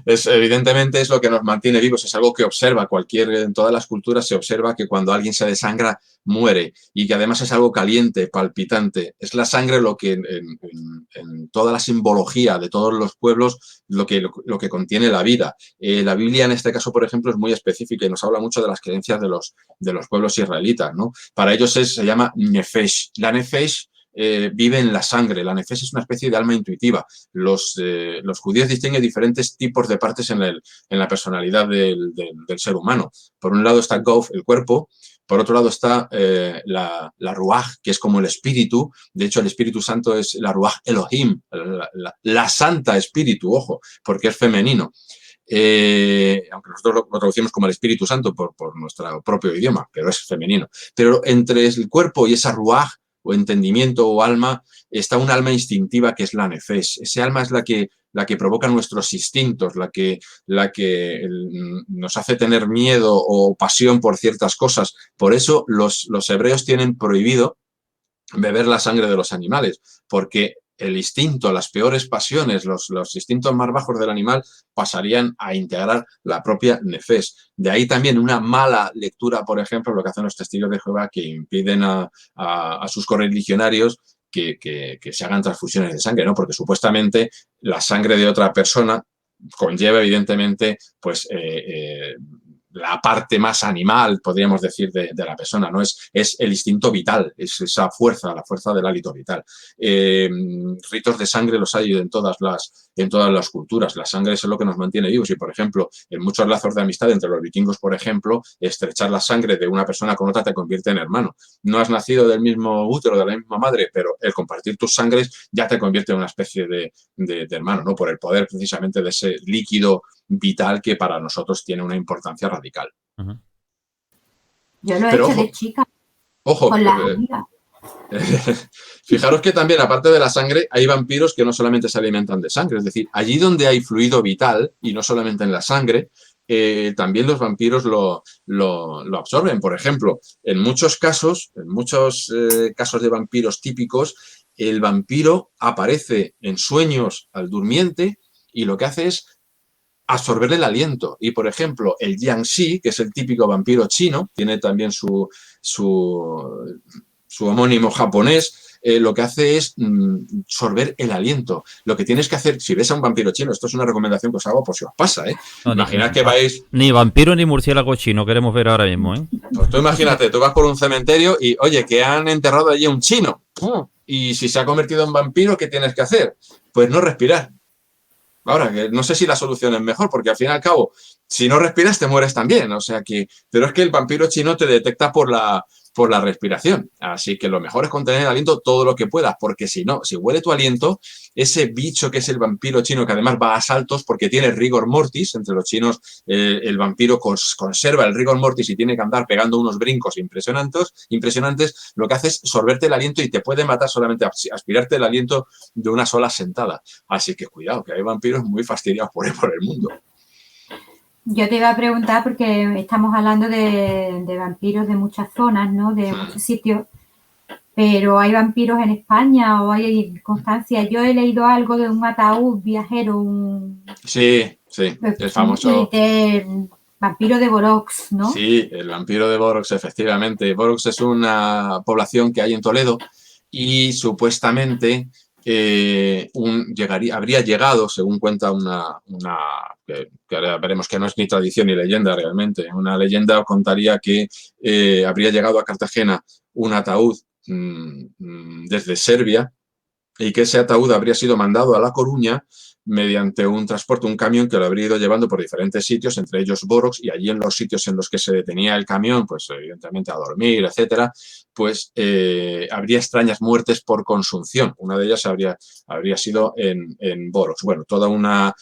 Evidentemente es lo que nos mantiene vivos, es algo que observa en todas las culturas se observa que cuando alguien se desangra, muere, y que además es algo caliente, palpitante. Es la sangre lo que en toda la simbología de todos los pueblos, lo que contiene la vida. La Biblia, en este caso, por ejemplo, es muy específica y nos habla mucho de las creencias de los pueblos israelitas, ¿no? Para ellos se llama nefesh. La nefesh vive en la sangre. La nefesh es una especie de alma intuitiva. Los judíos distinguen diferentes tipos de partes en la personalidad del ser humano. Por un lado está Gof, el cuerpo. Por otro lado está la Ruach, que es como el espíritu. De hecho, el Espíritu Santo es la Ruach Elohim, la Santa Espíritu, ojo, porque es femenino. Aunque nosotros lo traducimos como el Espíritu Santo por nuestro propio idioma, pero es femenino. Pero entre el cuerpo y esa Ruach, o entendimiento o alma, está un alma instintiva que es la nefesh. Ese alma es la que provoca nuestros instintos, la que nos hace tener miedo o pasión por ciertas cosas. Por eso los hebreos tienen prohibido beber la sangre de los animales, porque el instinto, las peores pasiones, los instintos más bajos del animal pasarían a integrar la propia nefesh. De ahí también una mala lectura, por ejemplo, lo que hacen los testigos de Jehová, que impiden a sus correligionarios que se hagan transfusiones de sangre, ¿no? Porque supuestamente la sangre de otra persona conlleva, evidentemente, pues la parte más animal, podríamos decir, de la persona, ¿no? Es el instinto vital, es esa fuerza, la fuerza del hálito vital. Ritos de sangre los hay en todas las culturas. La sangre es lo que nos mantiene vivos y, por ejemplo, en muchos lazos de amistad entre los vikingos, por ejemplo, estrechar la sangre de una persona con otra te convierte en hermano. No has nacido del mismo útero, de la misma madre, pero el compartir tus sangres ya te convierte en una especie de hermano, ¿no? Por el poder precisamente de ese líquido vital que para nosotros tiene una importancia radical. Uh-huh. Yo lo he hecho de chica. Ojo, con la amiga. Fijaros que también, aparte de la sangre, hay vampiros que no solamente se alimentan de sangre. Es decir, allí donde hay fluido vital, y no solamente en la sangre, también los vampiros lo absorben. Por ejemplo, en muchos casos de vampiros típicos, el vampiro aparece en sueños al durmiente y lo que hace es absorber el aliento. Y, por ejemplo, el Jiangxi, que es el típico vampiro chino, tiene también su homónimo japonés, lo que hace es sorber el aliento. Lo que tienes que hacer, si ves a un vampiro chino, esto es una recomendación que os hago por si os pasa, ¿eh? No, Imaginad que vais... Ni vampiro ni murciélago chino queremos ver ahora mismo, ¿eh? Pues tú imagínate, tú vas por un cementerio y, oye, que han enterrado allí a un chino. Y si se ha convertido en vampiro, ¿qué tienes que hacer? Pues no respirar. Ahora, que no sé si la solución es mejor, porque al fin y al cabo, si no respiras, te mueres también. O sea que, pero es que el vampiro chino te detecta por la respiración. Así que lo mejor es contener el aliento todo lo que puedas, porque si no, si huele tu aliento, ese bicho que es el vampiro chino, que además va a saltos porque tiene rigor mortis, entre los chinos el vampiro conserva el rigor mortis y tiene que andar pegando unos brincos impresionantes, lo que hace es sorberte el aliento y te puede matar solamente aspirarte el aliento de una sola sentada. Así que cuidado, que hay vampiros muy fastidiados por el mundo. Yo te iba a preguntar, porque estamos hablando de vampiros de muchas zonas, ¿no? De muchos sitios, pero ¿hay vampiros en España o hay constancia? Yo he leído algo de un ataúd viajero, Sí, el famoso... vampiro de Borox, ¿no? Sí, el vampiro de Borox, efectivamente. Borox es una población que hay en Toledo y supuestamente habría llegado, según cuenta que ahora veremos que no es ni tradición ni leyenda realmente, una leyenda contaría que habría llegado a Cartagena un ataúd desde Serbia y que ese ataúd habría sido mandado a La Coruña mediante un transporte, un camión que lo habría ido llevando por diferentes sitios, entre ellos Borox, y allí en los sitios en los que se detenía el camión, pues evidentemente a dormir, etcétera, pues habría extrañas muertes por consunción. Una de ellas habría sido en Borox. Bueno, toda una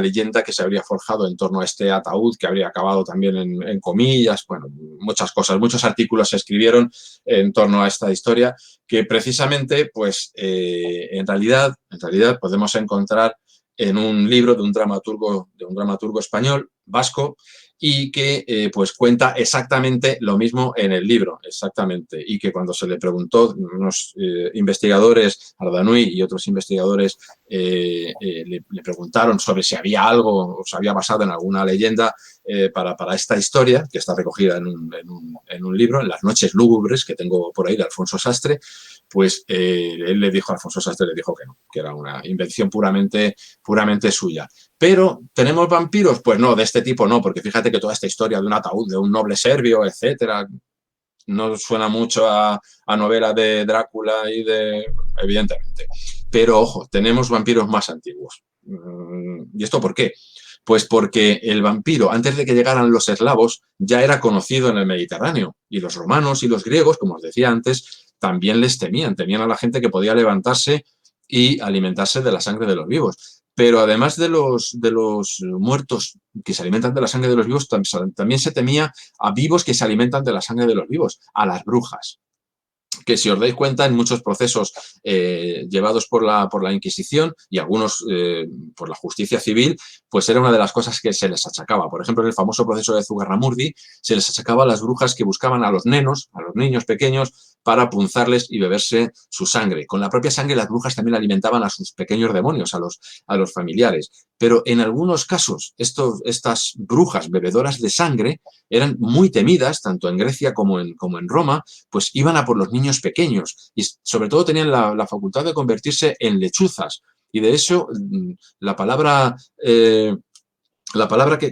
leyenda que se habría forjado en torno a este ataúd, que habría acabado también en comillas, bueno, muchas cosas, muchos artículos se escribieron en torno a esta historia, que precisamente, pues, en realidad podemos encontrar en un libro de un dramaturgo español, vasco, y que pues cuenta exactamente lo mismo en el libro, exactamente, y que cuando se le preguntó, unos investigadores, Ardanuy y otros investigadores le preguntaron sobre si había algo o se había basado en alguna leyenda para esta historia, que está recogida en un libro, en Las noches lúgubres, que tengo por ahí de Alfonso Sastre, pues Alfonso Sastre le dijo que no, que era una invención puramente suya. Pero, ¿tenemos vampiros? Pues no, de este tipo no, porque fíjate que toda esta historia de un ataúd, de un noble serbio, etcétera, no suena mucho a novela de Drácula evidentemente. Pero, ojo, tenemos vampiros más antiguos. ¿Y esto por qué? Pues porque el vampiro, antes de que llegaran los eslavos, ya era conocido en el Mediterráneo. Y los romanos y los griegos, como os decía antes, también les temían a la gente que podía levantarse y alimentarse de la sangre de los vivos. Pero además de los muertos que se alimentan de la sangre de los vivos, también se temía a vivos que se alimentan de la sangre de los vivos, a las brujas. Que si os dais cuenta, en muchos procesos llevados por la Inquisición y algunos por la justicia civil, pues era una de las cosas que se les achacaba. Por ejemplo, en el famoso proceso de Zugarramurdi, se les achacaba a las brujas que buscaban a los nenos, a los niños pequeños, para punzarles y beberse su sangre. Con la propia sangre, las brujas también alimentaban a sus pequeños demonios, a los familiares. Pero en algunos casos, estas brujas bebedoras de sangre eran muy temidas, tanto en Grecia como en Roma, pues iban a por los niños pequeños y sobre todo tenían la facultad de convertirse en lechuzas. Y de eso la palabra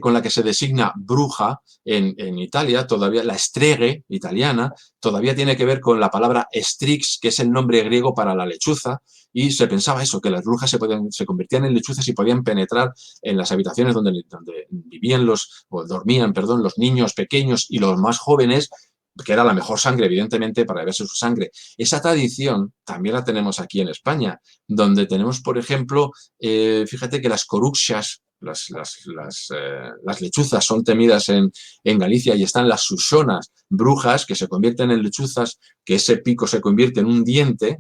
con la que se designa bruja en Italia, todavía la streghe italiana, todavía tiene que ver con la palabra strix, que es el nombre griego para la lechuza, y se pensaba eso, que las brujas se convertían en lechuzas y podían penetrar en las habitaciones donde vivían dormían los niños pequeños y los más jóvenes, que era la mejor sangre, evidentemente, para beberse su sangre. Esa tradición también la tenemos aquí en España, donde tenemos, por ejemplo, fíjate que las coruxas, las lechuzas son temidas en Galicia, y están las susonas brujas que se convierten en lechuzas, que ese pico se convierte en un diente.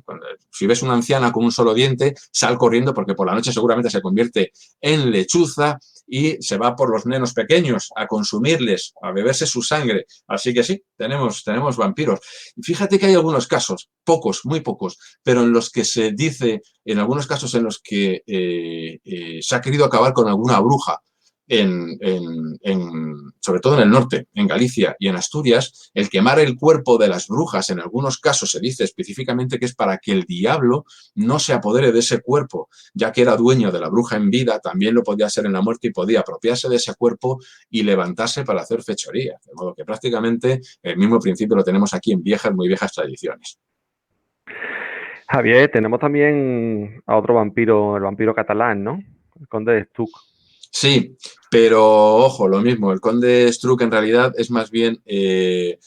Si ves una anciana con un solo diente, sal corriendo porque por la noche seguramente se convierte en lechuza y se va por los nenos pequeños a consumirles, a beberse su sangre. Así que sí, tenemos vampiros. Y fíjate que hay algunos casos, pocos, muy pocos, pero en los que se dice, en algunos casos en los que se ha querido acabar con alguna bruja, sobre todo en el norte, en Galicia y en Asturias, el quemar el cuerpo de las brujas, en algunos casos se dice específicamente que es para que el diablo no se apodere de ese cuerpo, ya que era dueño de la bruja en vida, también lo podía ser en la muerte y podía apropiarse de ese cuerpo y levantarse para hacer fechoría. De modo que prácticamente el mismo principio lo tenemos aquí en muy viejas tradiciones. Javier, tenemos también a otro vampiro, el vampiro catalán, ¿no? El conde de Stuc. Sí, pero ojo, lo mismo, el conde Struck en realidad es más bien, es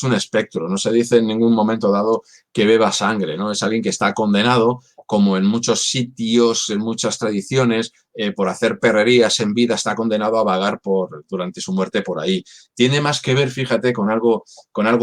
un espectro, no se dice en ningún momento dado que beba sangre, ¿no? Es alguien que está condenado, como en muchos sitios, en muchas tradiciones, por hacer perrerías en vida, está condenado a vagar durante su muerte por ahí. Tiene más que ver, fíjate, con algo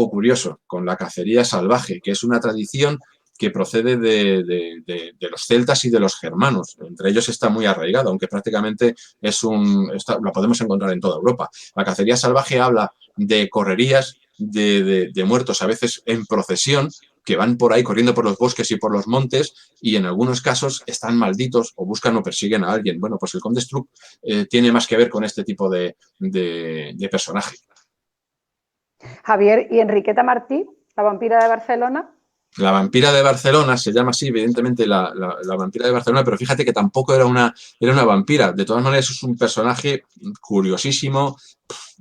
curioso, con la cacería salvaje, que es una tradición que procede de los celtas y de los germanos. Entre ellos está muy arraigado, aunque prácticamente la podemos encontrar en toda Europa. La cacería salvaje habla de correrías de muertos, a veces en procesión, que van por ahí corriendo por los bosques y por los montes, y en algunos casos están malditos o buscan o persiguen a alguien. Bueno, pues el conde Struck tiene más que ver con este tipo de personaje. Javier, ¿y Enriqueta Martí, la vampira de Barcelona? La vampira de Barcelona se llama así, evidentemente, la vampira de Barcelona, pero fíjate que tampoco era una vampira. De todas maneras, es un personaje curiosísimo,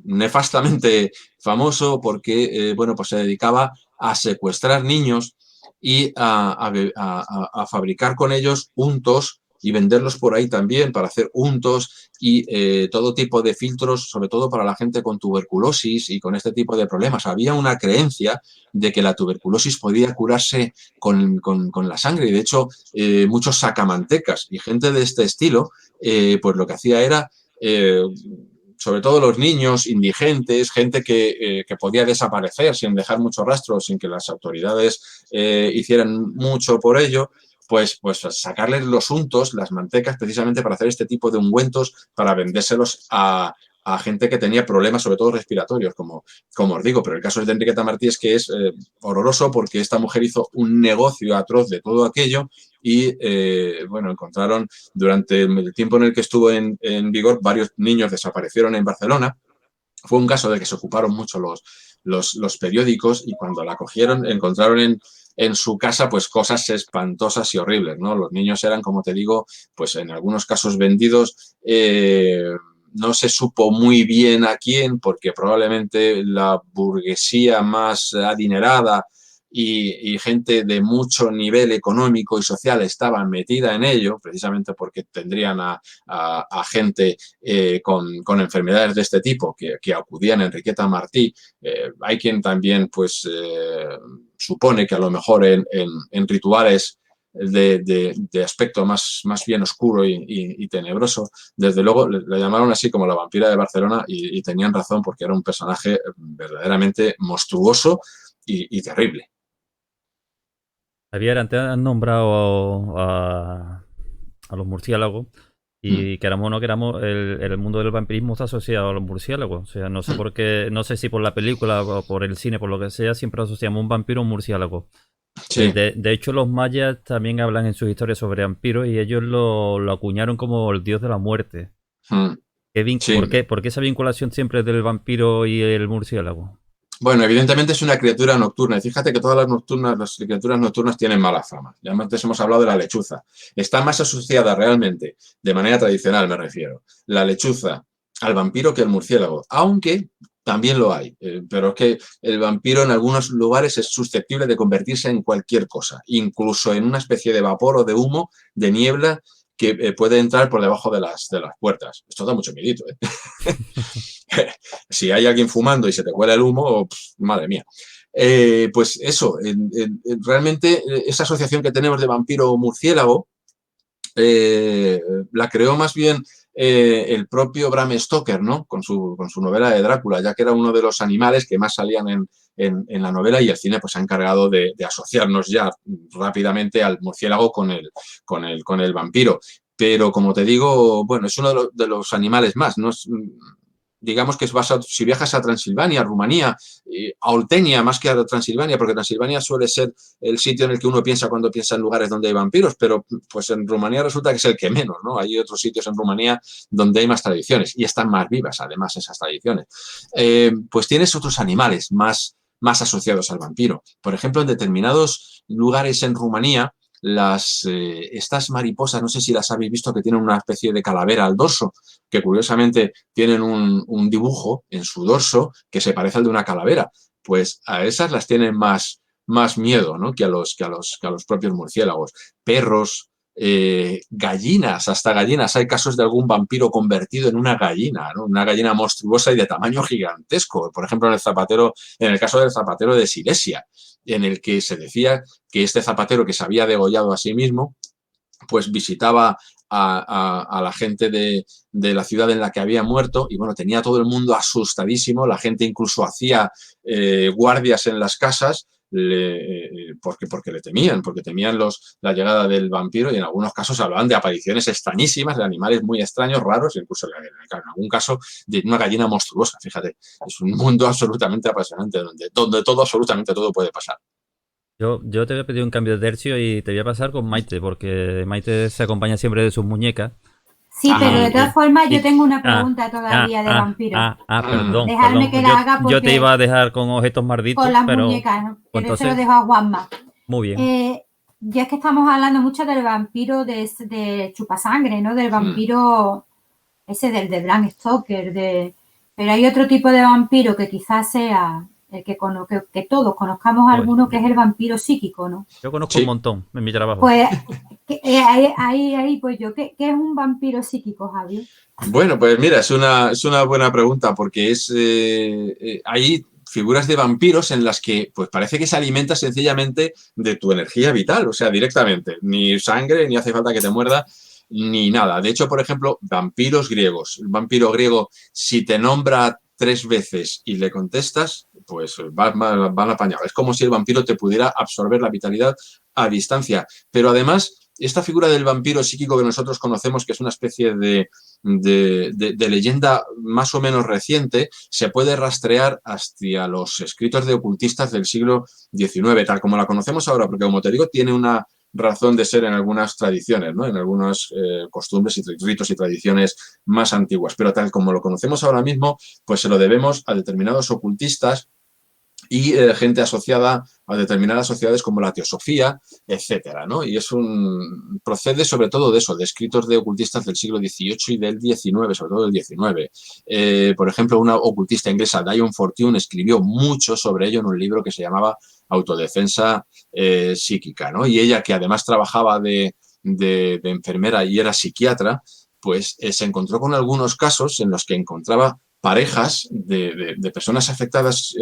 nefastamente famoso, porque bueno, pues se dedicaba a secuestrar niños y a fabricar con ellos untos y venderlos por ahí también para hacer untos y todo tipo de filtros, sobre todo para la gente con tuberculosis y con este tipo de problemas. Había una creencia de que la tuberculosis podía curarse con la sangre, y de hecho muchos sacamantecas y gente de este estilo pues lo que hacía era sobre todo los niños indigentes, gente que podía desaparecer sin dejar mucho rastro, sin que las autoridades hicieran mucho por ello, pues sacarles los untos, las mantecas, precisamente para hacer este tipo de ungüentos, para vendérselos a gente que tenía problemas, sobre todo respiratorios, como os digo. Pero el caso de Enriqueta Martí es que es horroroso, porque esta mujer hizo un negocio atroz de todo aquello y, bueno, encontraron durante el tiempo en el que estuvo en vigor, varios niños desaparecieron en Barcelona. Fue un caso de que se ocuparon mucho los periódicos, y cuando la cogieron encontraron en su casa pues cosas espantosas y horribles, ¿no? Los niños eran, como te digo, pues en algunos casos vendidos. No se supo muy bien a quién, porque probablemente la burguesía más adinerada y gente de mucho nivel económico y social estaba metida en ello, precisamente porque tendrían a gente con enfermedades de este tipo que acudían a Enriqueta Martí. Hay quien también pues supone que a lo mejor en rituales de aspecto más bien oscuro y tenebroso, desde luego le llamaron así como la vampira de Barcelona, y tenían razón, porque era un personaje verdaderamente monstruoso y terrible. Javier, antes has nombrado a los murciélagos, y queramos o no queramos, el mundo del vampirismo está asociado a los murciélagos. O sea, no sé por qué, no sé si por la película o por el cine, por lo que sea, siempre asociamos un vampiro a un murciélago. Sí. De hecho, los mayas también hablan en sus historias sobre vampiros, y ellos lo acuñaron como el dios de la muerte. Sí. ¿Por qué esa vinculación siempre del vampiro y el murciélago? Bueno, evidentemente es una criatura nocturna, y fíjate que todas las criaturas nocturnas tienen mala fama. Ya antes hemos hablado de la lechuza. Está más asociada realmente, de manera tradicional me refiero, la lechuza al vampiro que al murciélago, aunque también lo hay. Pero es que el vampiro en algunos lugares es susceptible de convertirse en cualquier cosa, incluso en una especie de vapor o de humo, de niebla, que puede entrar por debajo de las puertas. Esto da mucho miedito, ¿eh? Si hay alguien fumando y se te cuela el humo, madre mía. Pues eso, realmente esa asociación que tenemos de vampiro-murciélago la creó más bien el propio Bram Stoker, ¿no? Con su novela de Drácula, ya que era uno de los animales que más salían en la novela, y el cine pues se ha encargado de asociarnos ya rápidamente al murciélago con el vampiro. Pero como te digo, bueno, es uno de los animales más, ¿no? Digamos que si viajas a Transilvania, Rumanía, a Oltenia más que a Transilvania, porque Transilvania suele ser el sitio en el que uno piensa cuando piensa en lugares donde hay vampiros, pero pues en Rumanía resulta que es el que menos, ¿no? Hay otros sitios en Rumanía donde hay más tradiciones y están más vivas, además, esas tradiciones. Pues tienes otros animales más asociados al vampiro. Por ejemplo, en determinados lugares en Rumanía, estas mariposas, no sé si las habéis visto, que tienen una especie de calavera al dorso, que curiosamente tienen un dibujo en su dorso que se parece al de una calavera. Pues a esas las tienen más miedo, ¿no? que a los propios murciélagos. Perros, gallinas, hasta gallinas. Hay casos de algún vampiro convertido en una gallina, ¿no? Una gallina monstruosa y de tamaño gigantesco. Por ejemplo, en el caso del zapatero de Silesia, en el que se decía que este zapatero, que se había degollado a sí mismo, pues visitaba a la gente de la ciudad en la que había muerto, y bueno, tenía todo el mundo asustadísimo. La gente incluso hacía guardias en las casas porque temían la llegada del vampiro, y en algunos casos hablaban de apariciones extrañísimas, de animales muy extraños, raros, incluso en algún caso de una gallina monstruosa. Fíjate, es un mundo absolutamente apasionante donde absolutamente todo puede pasar. Yo te voy a pedir un cambio de tercio y te voy a pasar con Maite, porque Maite se acompaña siempre de sus muñecas. Sí, pero de todas formas yo tengo una pregunta todavía de vampiros. Perdón. Dejadme que la haga porque yo te iba a dejar con objetos malditos, con las pero muñecas, ¿no? pues Pero se entonces, lo dejo a Juanma. muy bien. Ya es que estamos hablando mucho del vampiro de chupasangre, ¿no? Del vampiro ese del de Bram Stoker, pero hay otro tipo de vampiro que quizás sea el que todos conozcamos alguno, que es el vampiro psíquico, ¿no? Yo conozco un montón en mi trabajo. Pues ahí pues yo, ¿qué es un vampiro psíquico, Javier? Bueno, pues mira, es una buena pregunta, porque hay figuras de vampiros en las que pues parece que se alimenta sencillamente de tu energía vital, o sea, directamente. Ni sangre, ni hace falta que te muerda, ni nada. De hecho, por ejemplo, vampiros griegos. El vampiro griego, si te nombra 3 veces y le contestas, pues van apañados. Es como si el vampiro te pudiera absorber la vitalidad a distancia. Pero además, esta figura del vampiro psíquico que nosotros conocemos, que es una especie de leyenda más o menos reciente, se puede rastrear hacia los escritos de ocultistas del siglo XIX, tal como la conocemos ahora, porque, como te digo, tiene una razón de ser en algunas tradiciones, ¿no? En algunas costumbres y ritos y tradiciones más antiguas, pero tal como lo conocemos ahora mismo, pues se lo debemos a determinados ocultistas y gente asociada a determinadas sociedades como la teosofía, etcétera, ¿no? Y procede sobre todo de eso, de escritos de ocultistas del siglo XVIII y del XIX, sobre todo del XIX. Por ejemplo, una ocultista inglesa, Diane Fortune, escribió mucho sobre ello en un libro que se llamaba Autodefensa psíquica, ¿no? Y ella, que además trabajaba de enfermera y era psiquiatra, pues se encontró con algunos casos en los que encontraba parejas de personas afectadas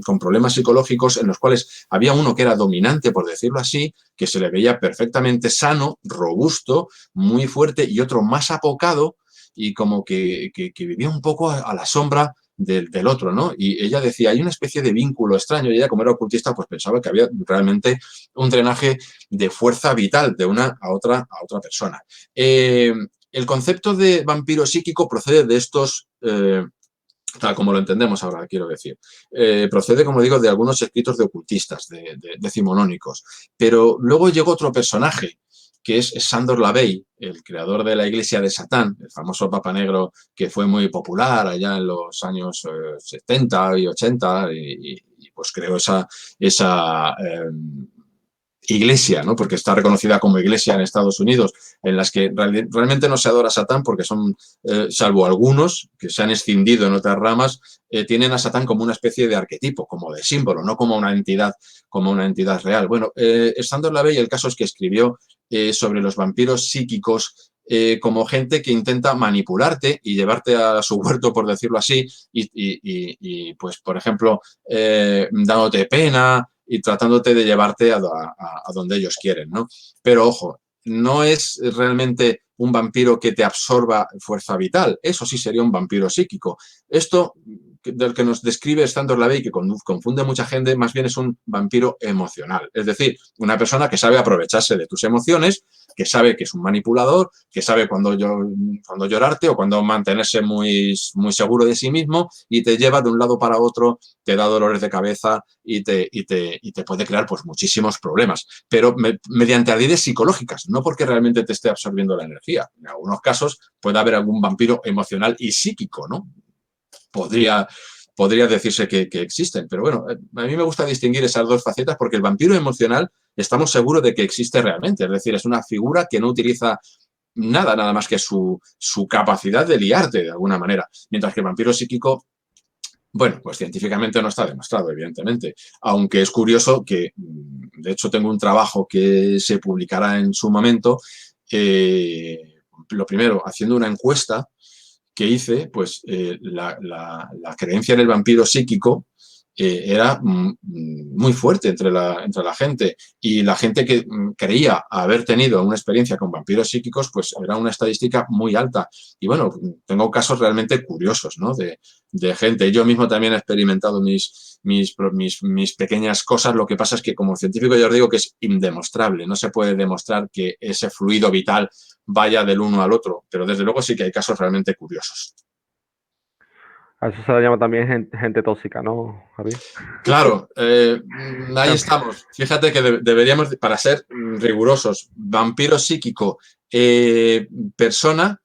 con problemas psicológicos, en los cuales había uno que era dominante, por decirlo así, que se le veía perfectamente sano, robusto, muy fuerte, y otro más apocado y como que vivía un poco a la sombra del otro, ¿no? Y ella decía, hay una especie de vínculo extraño, y ella, como era ocultista, pues pensaba que había realmente un drenaje de fuerza vital de una a otra persona. El concepto de vampiro psíquico procede de estos... tal como lo entendemos ahora, quiero decir. Procede, como digo, de algunos escritos de ocultistas, de decimonónicos. Pero luego llegó otro personaje, que es Sándor Lavey, el creador de la Iglesia de Satán, el famoso Papa Negro, que fue muy popular allá en los años 70 y 80, y pues creó esa iglesia, ¿no? Porque está reconocida como iglesia en Estados Unidos, en las que realmente no se adora a Satán, porque son, salvo algunos que se han escindido en otras ramas, tienen a Satán como una especie de arquetipo, como de símbolo, no como una entidad real. Bueno, Sándor Lavey, el caso es que escribió sobre los vampiros psíquicos como gente que intenta manipularte y llevarte a su huerto, por decirlo así, y pues, por ejemplo, dándote pena y tratándote de llevarte a donde ellos quieren, ¿no? Pero, ojo, no es realmente un vampiro que te absorba fuerza vital. Eso sí sería un vampiro psíquico. Esto del que nos describe Sándor Lavey, que confunde a mucha gente, más bien es un vampiro emocional. Es decir, una persona que sabe aprovecharse de tus emociones, que sabe que es un manipulador, que sabe cuándo llorarte o cuándo mantenerse muy, muy seguro de sí mismo y te lleva de un lado para otro, te da dolores de cabeza y te puede crear pues muchísimos problemas, pero mediante ardides psicológicas, no porque realmente te esté absorbiendo la energía. En algunos casos puede haber algún vampiro emocional y psíquico, ¿no? Podría decirse que existen, pero bueno, a mí me gusta distinguir esas dos facetas porque el vampiro emocional estamos seguros de que existe realmente, es decir, es una figura que no utiliza nada más que su capacidad de liarte de alguna manera, mientras que el vampiro psíquico, bueno, pues científicamente no está demostrado, evidentemente, aunque es curioso que, de hecho, tengo un trabajo que se publicará en su momento, lo primero, haciendo una encuesta que hice, pues la creencia en el vampiro psíquico era muy fuerte entre la gente, y la gente que creía haber tenido una experiencia con vampiros psíquicos pues era una estadística muy alta. Y bueno, tengo casos realmente curiosos, ¿no? de gente. Yo mismo también he experimentado mis pequeñas cosas. Lo que pasa es que como científico yo os digo que es indemostrable, no se puede demostrar que ese fluido vital vaya del uno al otro, pero desde luego sí que hay casos realmente curiosos. A eso se le llama también gente tóxica, ¿no, Javier? Claro, ahí estamos. Fíjate que deberíamos, para ser rigurosos, vampiro psíquico, persona,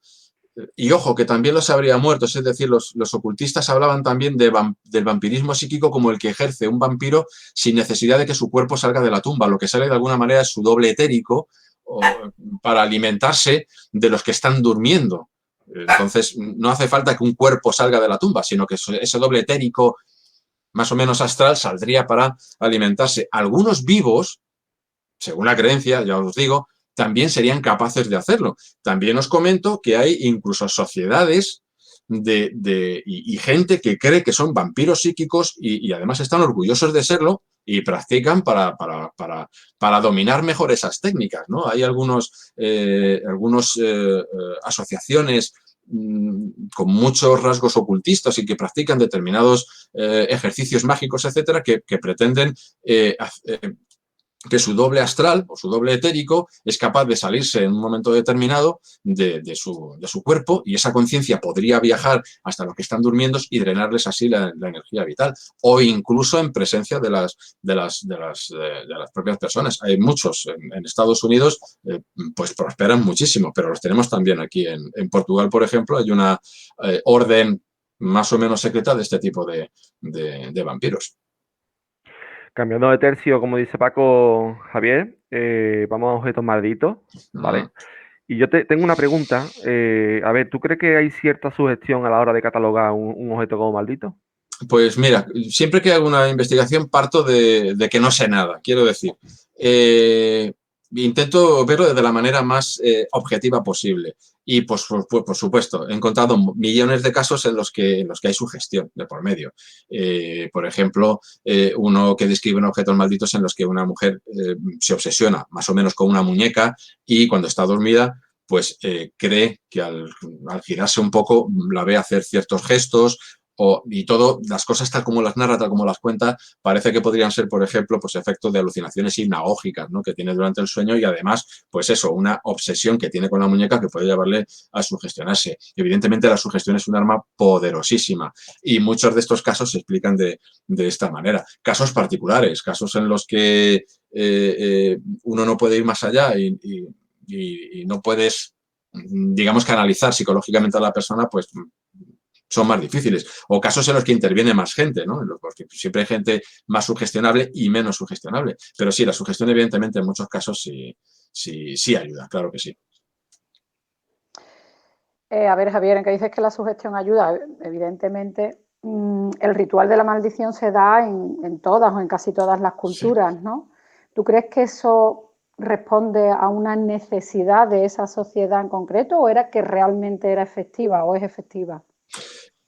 y ojo, que también los habría muertos, es decir, los ocultistas hablaban también del vampirismo psíquico como el que ejerce un vampiro sin necesidad de que su cuerpo salga de la tumba. Lo que sale de alguna manera es su doble etérico para alimentarse de los que están durmiendo. Entonces, no hace falta que un cuerpo salga de la tumba, sino que ese doble etérico más o menos astral saldría para alimentarse. Algunos vivos, según la creencia, ya os digo, también serían capaces de hacerlo. También os comento que hay incluso sociedades y gente que cree que son vampiros psíquicos y además están orgullosos de serlo y practican para dominar mejor esas técnicas, ¿no? Hay algunas asociaciones con muchos rasgos ocultistas y que practican determinados ejercicios mágicos, etcétera, que pretenden que su doble astral o su doble etérico es capaz de salirse en un momento determinado de su cuerpo, y esa conciencia podría viajar hasta los que están durmiendo y drenarles así la energía vital, o incluso en presencia de las propias personas. Hay muchos en Estados Unidos, pues prosperan muchísimo, pero los tenemos también aquí en Portugal, por ejemplo. Hay una orden más o menos secreta de este tipo de vampiros. Cambiando de tercio, como dice Paco, Javier, vamos a objetos malditos, ¿vale? Y yo tengo una pregunta. A ver, ¿tú crees que hay cierta sugestión a la hora de catalogar un objeto como maldito? Pues mira, siempre que hago una investigación parto de que no sé nada, quiero decir. Intento verlo de la manera más objetiva posible. Y pues, por supuesto, he encontrado millones de casos en los que hay sugestión de por medio. Por ejemplo, uno que describe objetos malditos en los que una mujer se obsesiona más o menos con una muñeca y cuando está dormida, pues cree que al girarse un poco la ve hacer ciertos gestos. Y todo, las cosas tal como las narra, tal como las cuenta, parece que podrían ser, por ejemplo, pues efectos de alucinaciones hipnagógicas, ¿no? Que tiene durante el sueño, y además, pues eso, una obsesión que tiene con la muñeca que puede llevarle a sugestionarse. Evidentemente, la sugestión es un arma poderosísima y muchos de estos casos se explican de esta manera. Casos particulares, casos en los que uno no puede ir más allá y no puedes, digamos, que analizar psicológicamente a la persona, pues son más difíciles, o casos en los que interviene más gente, ¿no? Porque siempre hay gente más sugestionable y menos sugestionable, pero sí, la sugestión evidentemente en muchos casos sí ayuda, claro que sí. A ver, Javier, en que dices que la sugestión ayuda, evidentemente el ritual de la maldición se da en todas o en casi todas las culturas, sí, ¿no? ¿Tú crees que eso responde a una necesidad de esa sociedad en concreto, o era que realmente era efectiva o es efectiva?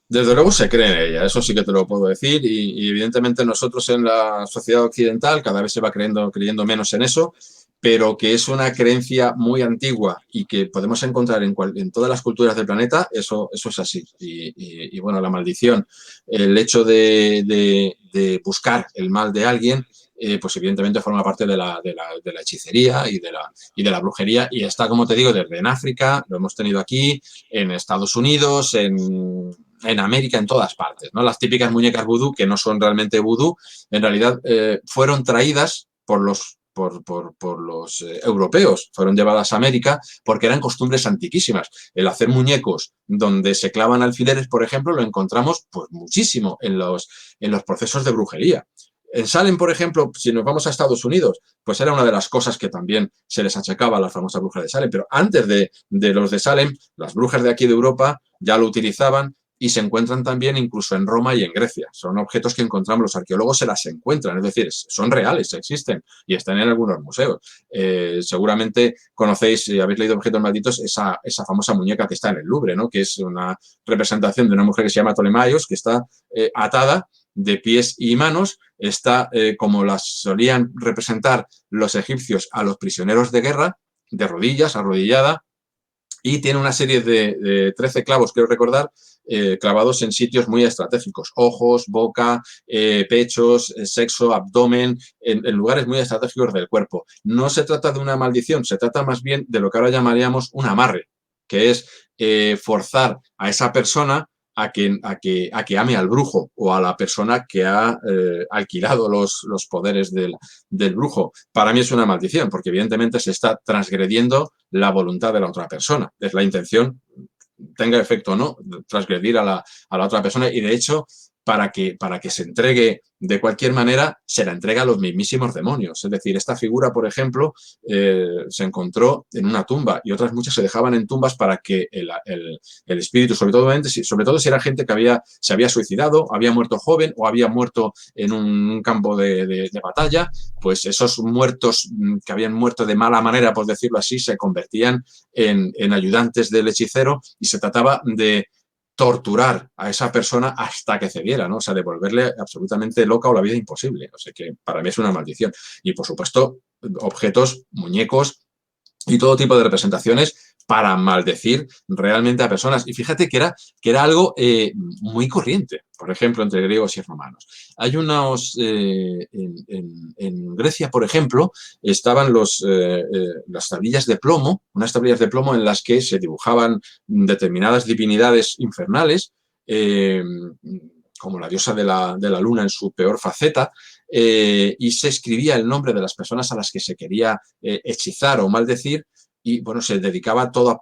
Desde luego se cree en ella, eso sí que te lo puedo decir, y evidentemente nosotros en la sociedad occidental cada vez se va creyendo menos en eso, pero que es una creencia muy antigua y que podemos encontrar en todas las culturas del planeta, eso es así. Y bueno, la maldición, el hecho de buscar el mal de alguien, pues evidentemente forma parte de la hechicería y de la brujería, y está, como te digo, desde en África, lo hemos tenido aquí, en Estados Unidos, en América, en todas partes, ¿no? Las típicas muñecas vudú, que no son realmente vudú, en realidad fueron traídas por los europeos, fueron llevadas a América porque eran costumbres antiquísimas. El hacer muñecos donde se clavan alfileres, por ejemplo, lo encontramos pues muchísimo en los procesos de brujería. En Salem, por ejemplo, si nos vamos a Estados Unidos, pues era una de las cosas que también se les achacaba a las famosas brujas de Salem. Pero antes de los de Salem, las brujas de aquí de Europa ya lo utilizaban y se encuentran también incluso en Roma y en Grecia. Son objetos que encontramos, los arqueólogos se las encuentran, es decir, son reales, existen y están en algunos museos. Seguramente conocéis, si habéis leído Objetos Malditos, esa famosa muñeca que está en el Louvre, ¿no? Que es una representación de una mujer que se llama Ptolemaios, que está atada de pies y manos, está como las solían representar los egipcios a los prisioneros de guerra, de rodillas, arrodillada, y tiene una serie de 13 clavos, quiero recordar, clavados en sitios muy estratégicos, ojos, boca, pechos, sexo, abdomen, en lugares muy estratégicos del cuerpo. No se trata de una maldición, se trata más bien de lo que ahora llamaríamos un amarre, que es forzar a esa persona a que ame al brujo o a la persona que ha alquilado los poderes del brujo. Para mí es una maldición, porque evidentemente se está transgrediendo la voluntad de la otra persona. Es la intención, tenga efecto o no, transgredir a la otra persona, y de hecho, para que se entregue de cualquier manera, se la entrega a los mismísimos demonios. Es decir, esta figura, por ejemplo, se encontró en una tumba, y otras muchas se dejaban en tumbas para que el espíritu, sobre todo si era gente que se había suicidado, había muerto joven o había muerto en un campo de batalla, pues esos muertos que habían muerto de mala manera, por decirlo así, se convertían en ayudantes del hechicero, y se trataba de torturar a esa persona hasta que cediera, ¿no? O sea, de volverle absolutamente loca o la vida imposible. O sea, que para mí es una maldición. Y, por supuesto, objetos, muñecos y todo tipo de representaciones para maldecir realmente a personas. Y fíjate que era algo muy corriente, por ejemplo, entre griegos y romanos. Hay unos, en Grecia, por ejemplo, estaban las tablillas de plomo, unas tablillas de plomo en las que se dibujaban determinadas divinidades infernales, como la diosa de la luna en su peor faceta, y se escribía el nombre de las personas a las que se quería hechizar o maldecir, y bueno, se dedicaba todas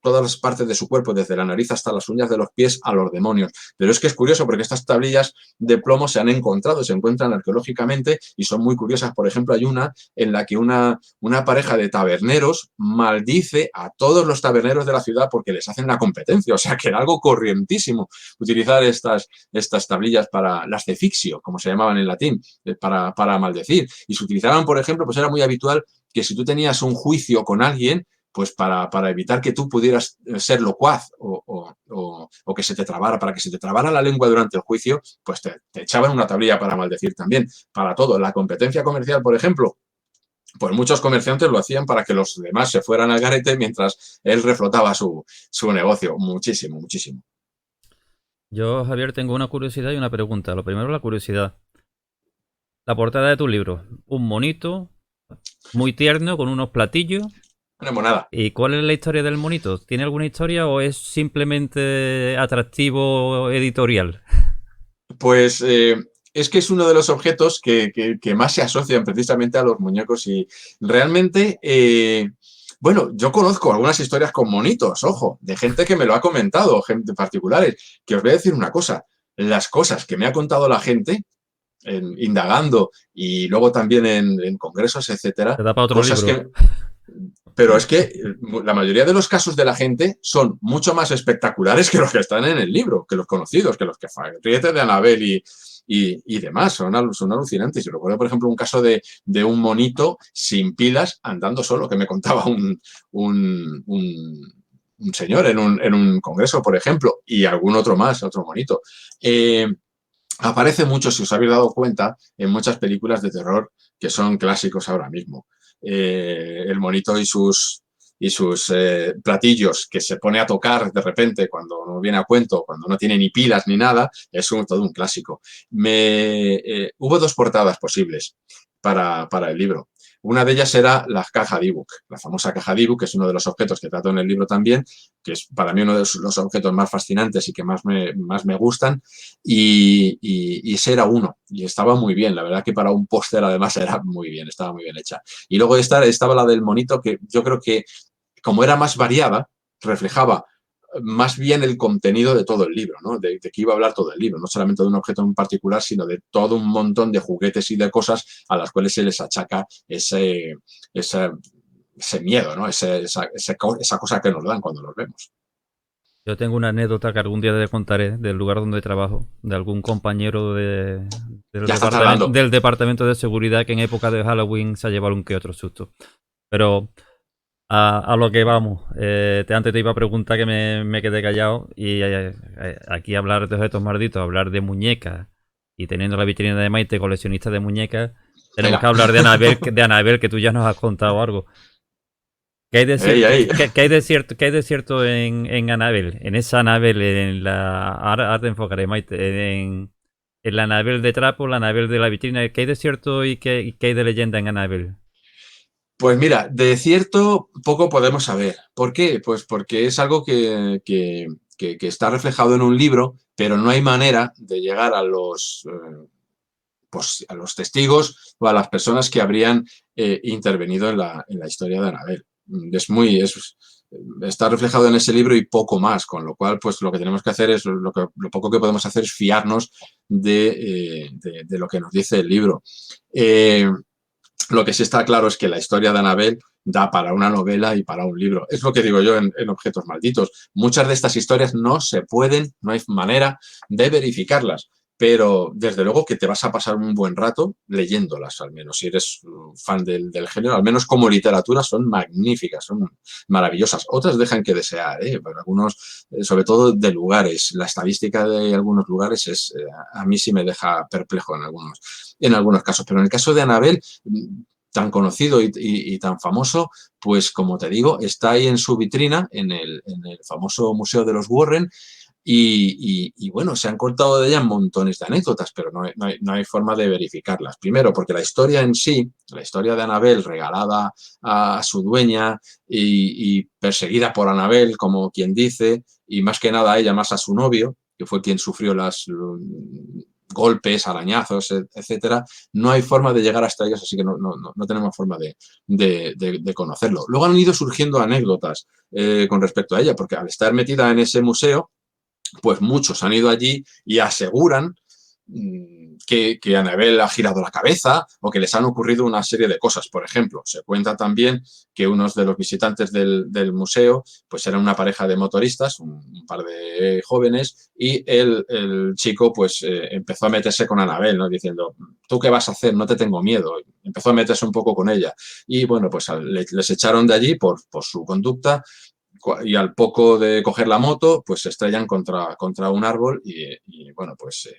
las partes de su cuerpo, desde la nariz hasta las uñas de los pies, a los demonios. Pero es que es curioso porque estas tablillas de plomo se han encontrado, se encuentran arqueológicamente y son muy curiosas. Por ejemplo, hay una en la que una pareja de taberneros maldice a todos los taberneros de la ciudad porque les hacen la competencia. O sea, que era algo corrientísimo utilizar estas tablillas para las cefixio, como se llamaban en latín, para maldecir. Y se utilizaban, por ejemplo, pues era muy habitual que si tú tenías un juicio con alguien, pues para evitar que tú pudieras ser locuaz o que se te trabara, para que se te trabara la lengua durante el juicio, pues te echaban una tablilla para maldecir también. Para todo. La competencia comercial, por ejemplo, pues muchos comerciantes lo hacían para que los demás se fueran al garete mientras él reflotaba su negocio. Muchísimo, muchísimo. Yo, Javier, tengo una curiosidad y una pregunta. Lo primero, la curiosidad. La portada de tu libro. Un monito muy tierno con unos platillos. Una monada. ¿Y cuál es la historia del monito? ¿Tiene alguna historia o es simplemente atractivo editorial? Pues es que es uno de los objetos que más se asocian precisamente a los muñecos, y realmente, bueno, yo conozco algunas historias con monitos, ojo, de gente que me lo ha comentado, gente particulares, que os voy a decir una cosa, las cosas que me ha contado la gente, indagando y luego también en congresos, etcétera, Te da para otro cosas libro. pero es que la mayoría de los casos de la gente son mucho más espectaculares que los que están en el libro, que los conocidos, que los que Ríete de Anabel y demás, son alucinantes. Yo recuerdo, por ejemplo, un caso de un monito sin pilas andando solo, que me contaba un señor en un congreso, por ejemplo, y algún otro más, otro monito. Aparece mucho, si os habéis dado cuenta, en muchas películas de terror que son clásicos ahora mismo. el monito y sus platillos que se pone a tocar de repente cuando no viene a cuento, cuando no tiene ni pilas ni nada, es todo un clásico. Hubo 2 portadas posibles para el libro. Una de ellas era la caja de ebook, la famosa caja de ebook, que es uno de los objetos que trato en el libro también, que es para mí uno de los objetos más fascinantes y que más me gustan, y ese era uno, y estaba muy bien, la verdad que para un póster además era muy bien, estaba muy bien hecha. Y luego estaba la del monito, que yo creo que como era más variada, reflejaba más bien el contenido de todo el libro, ¿no? De qué iba a hablar todo el libro, no solamente de un objeto en particular, sino de todo un montón de juguetes y de cosas a las cuales se les achaca ese miedo, ¿no? Esa cosa que nos dan cuando los vemos. Yo tengo una anécdota que algún día te contaré del lugar donde trabajo, de algún compañero del departamento de seguridad que en época de Halloween se ha llevado un que otro susto. Pero a lo que vamos, antes te iba a preguntar que me quedé callado y aquí hablar de objetos malditos, hablar de muñecas y teniendo la vitrina de Maite, coleccionista de muñecas, tenemos que hablar de Anabel, que tú ya nos has contado algo. ¿Qué hay de cierto, ¿qué hay de cierto en Anabel? En esa Anabel, en la... Ahora te enfocaré, Maite, en la Anabel de trapo, la Anabel de la vitrina. ¿Qué hay de cierto y qué hay de leyenda en Anabel? Pues mira, de cierto poco podemos saber. ¿Por qué? Pues porque es algo que está reflejado en un libro, pero no hay manera de llegar a los testigos o a las personas que habrían intervenido en la historia de Anabel. Está reflejado en ese libro y poco más, con lo cual pues lo que tenemos que hacer es, lo poco que podemos hacer es fiarnos de lo que nos dice el libro. Lo que sí está claro es que la historia de Anabel da para una novela y para un libro. Es lo que digo yo en Objetos Malditos. Muchas de estas historias no hay manera de verificarlas, pero desde luego que te vas a pasar un buen rato leyéndolas, al menos si eres fan del género, al menos como literatura son magníficas, son maravillosas. Otras dejan que desear, pero algunos, sobre todo de lugares. La estadística de algunos lugares a mí sí me deja perplejo en algunos casos, pero en el caso de Anabel, tan conocido y tan famoso, pues como te digo, está ahí en su vitrina, en el famoso Museo de los Warren, y bueno, se han contado de ella montones de anécdotas, pero no hay forma de verificarlas. Primero, porque la historia en sí, la historia de Anabel regalada a su dueña y perseguida por Anabel, como quien dice, y más que nada a ella, más a su novio, que fue quien sufrió los golpes, arañazos, etcétera, no hay forma de llegar hasta ellos, así que no tenemos forma de conocerlo. Luego han ido surgiendo anécdotas con respecto a ella, porque al estar metida en ese museo, pues muchos han ido allí y aseguran que Anabel ha girado la cabeza o que les han ocurrido una serie de cosas. Por ejemplo, se cuenta también que unos de los visitantes del museo pues eran una pareja de motoristas, un par de jóvenes, y el chico pues empezó a meterse con Anabel, ¿no? Diciendo, ¿tú qué vas a hacer? No te tengo miedo. Empezó a meterse un poco con ella. Y bueno, pues les echaron de allí por su conducta. Y al poco de coger la moto, pues se estrellan contra un árbol y bueno, pues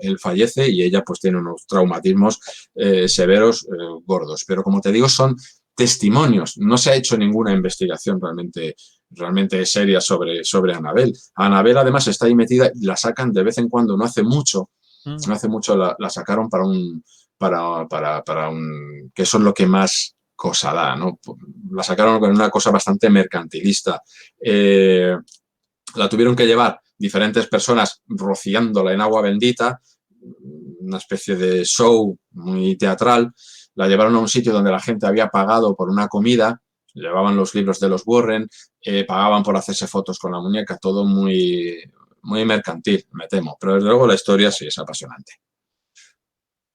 él fallece y ella pues tiene unos traumatismos severos, gordos. Pero como te digo, son testimonios. No se ha hecho ninguna investigación realmente seria sobre Anabel. Anabel además está ahí metida y la sacan de vez en cuando, no hace mucho la sacaron para un que eso es lo que más cosa da, ¿no? La sacaron con una cosa bastante mercantilista. La tuvieron que llevar diferentes personas rociándola en agua bendita, una especie de show muy teatral. La llevaron a un sitio donde la gente había pagado por una comida, llevaban los libros de los Warren, pagaban por hacerse fotos con la muñeca, todo muy, muy mercantil, me temo. Pero desde luego la historia sí es apasionante.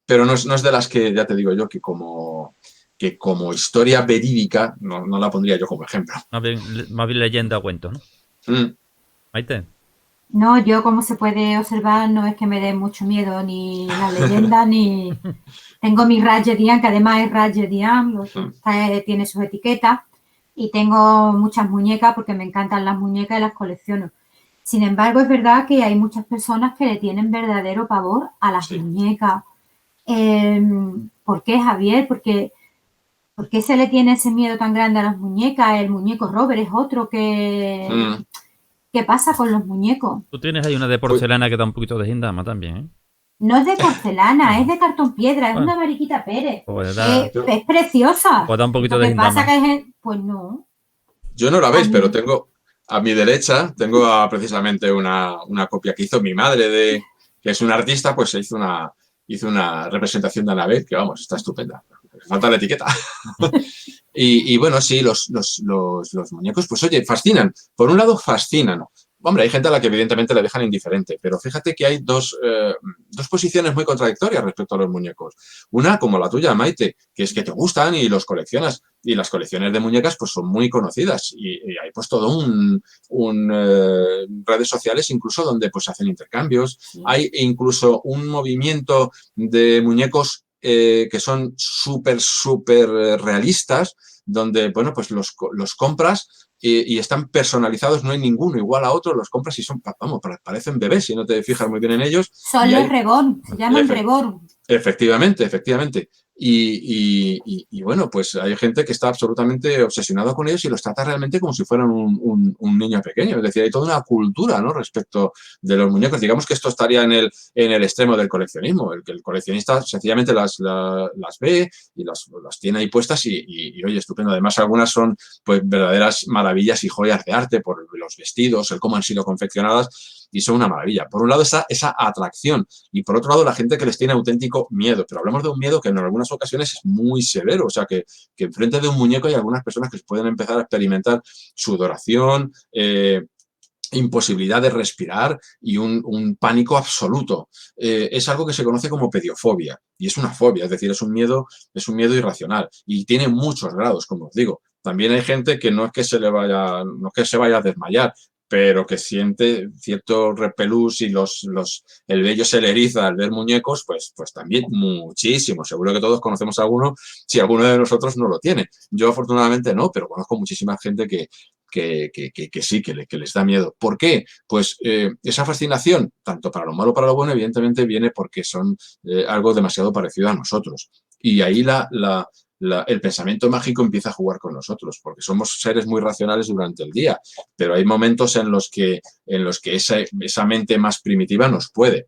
Pero no es de las que, ya te digo yo, que como historia verídica no la pondría yo como ejemplo. Más bien leyenda o cuento, ¿no? Maite. No, yo como se puede observar no es que me dé mucho miedo ni la leyenda ni... Tengo mi Ragged Ann, que además es Ragged Ann, tiene sus etiquetas, y tengo muchas muñecas porque me encantan las muñecas y las colecciono. Sin embargo, es verdad que hay muchas personas que le tienen verdadero pavor a las muñecas. ¿Por qué, Javier? Porque ¿Por qué se le tiene ese miedo tan grande a las muñecas? El muñeco Robert es otro que... Mm, ¿Qué pasa con los muñecos? Tú tienes ahí una de pues, porcelana que da un poquito de gindama también, ¿eh? No es de porcelana, es de cartón piedra, es Bueno, una mariquita Pérez. pues da, yo, Es preciosa. pues da un poquito Lo de que pasa gindama. que es... Pues no. yo no la A veis, pero mí, tengo a mi derecha, tengo precisamente una copia que hizo mi madre, que es una artista, pues hizo una representación de Annabelle, que vamos, está estupenda. Falta la etiqueta. Y bueno, sí, los muñecos, pues oye, fascinan. Por un lado, fascinan. Hombre, hay gente a la que evidentemente le dejan indiferente, pero fíjate que hay dos posiciones muy contradictorias respecto a los muñecos. Una, como la tuya, Maite, que es que te gustan y los coleccionas. Y las colecciones de muñecas pues son muy conocidas. Y hay pues todo redes sociales incluso donde pues hacen intercambios. sí. Hay incluso un movimiento de muñecos que son súper realistas, donde, bueno, pues los compras y están personalizados, no hay ninguno igual a otro, los compras y son, vamos, parecen bebés si no te fijas muy bien en ellos. Son Y los hay, Regón, se llaman Regón. efectivamente, efectivamente. Y bueno, pues hay gente que está absolutamente obsesionada con ellos y los trata realmente como si fueran un niño pequeño. Es decir, hay toda una cultura, ¿no?, respecto de los muñecos. Digamos que esto estaría en el extremo del coleccionismo. El coleccionista sencillamente las ve y las tiene ahí puestas y oye, estupendo. Además, algunas son pues verdaderas maravillas y joyas de arte por los vestidos, el cómo han sido confeccionadas y son una maravilla. Por un lado, esa atracción y por otro lado, la gente que les tiene auténtico miedo. Pero hablamos de un miedo que en algunas ocasiones es muy severo. O sea, que enfrente de un muñeco hay algunas personas que pueden empezar a experimentar sudoración, imposibilidad de respirar y un pánico absoluto. Es algo que se conoce como pediofobia y es una fobia, es decir, es un miedo irracional y tiene muchos grados, como os digo. También hay gente que no es que se vaya a desmayar, pero que siente cierto repelús y el vello se le eriza al ver muñecos, pues también muchísimo. Seguro que todos conocemos a alguno, si alguno de nosotros no lo tiene. Yo afortunadamente no, pero conozco muchísima gente que sí, que les da miedo. ¿Por qué? Pues esa fascinación, tanto para lo malo como para lo bueno, evidentemente viene porque son algo demasiado parecido a nosotros. Y ahí el pensamiento mágico empieza a jugar con nosotros, porque somos seres muy racionales durante el día, pero hay momentos en los que esa mente más primitiva nos puede.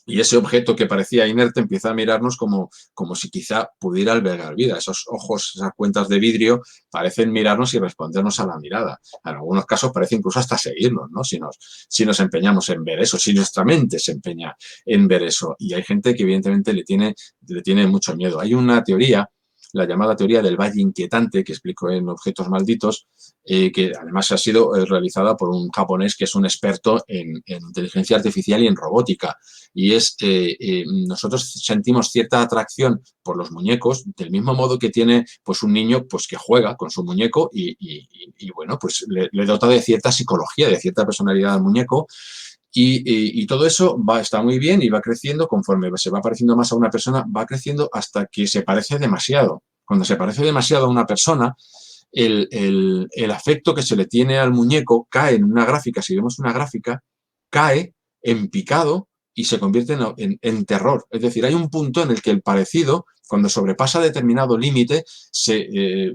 Y ese objeto que parecía inerte empieza a mirarnos como si quizá pudiera albergar vida. Esos ojos, esas cuentas de vidrio parecen mirarnos y respondernos a la mirada. En algunos casos parece incluso hasta seguirnos, ¿no? Si nos empeñamos en ver eso, si nuestra mente se empeña en ver eso. Y hay gente que evidentemente le tiene mucho miedo. Hay una teoría, la llamada teoría del valle inquietante, que explico en Objetos Malditos, que además ha sido realizada por un japonés que es un experto en inteligencia artificial y en robótica. Y nosotros sentimos cierta atracción por los muñecos, del mismo modo que tiene pues un niño pues que juega con su muñeco y bueno, pues le dota de cierta psicología, de cierta personalidad al muñeco. Y todo eso está muy bien y va creciendo conforme se va pareciendo más a una persona, va creciendo hasta que se parece demasiado. Cuando se parece demasiado a una persona, el afecto que se le tiene al muñeco cae en una gráfica, si vemos una gráfica, cae en picado y se convierte en terror. Es decir, hay un punto en el que el parecido, cuando sobrepasa determinado límite, se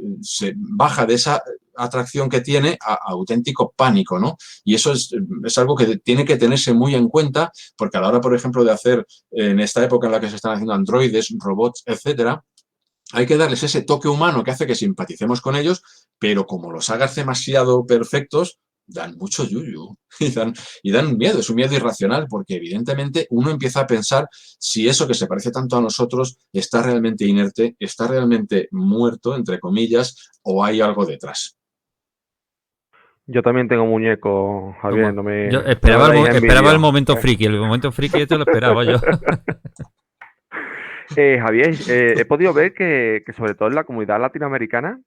baja de esa atracción que tiene a auténtico pánico, ¿no? Y eso es algo que tiene que tenerse muy en cuenta, porque a la hora, por ejemplo, de hacer, en esta época en la que se están haciendo androides, robots, etcétera, hay que darles ese toque humano que hace que simpaticemos con ellos, pero como los hagas demasiado perfectos, dan mucho yuyu y dan miedo, es un miedo irracional, porque evidentemente uno empieza a pensar si eso que se parece tanto a nosotros está realmente inerte, está realmente muerto, entre comillas, o hay algo detrás. Yo también tengo muñecos, Javier, Toma. no Yo me deis esperaba el envidia. momento friki. El momento friki este lo esperaba yo. Javier, he podido ver que sobre todo en la comunidad latinoamericana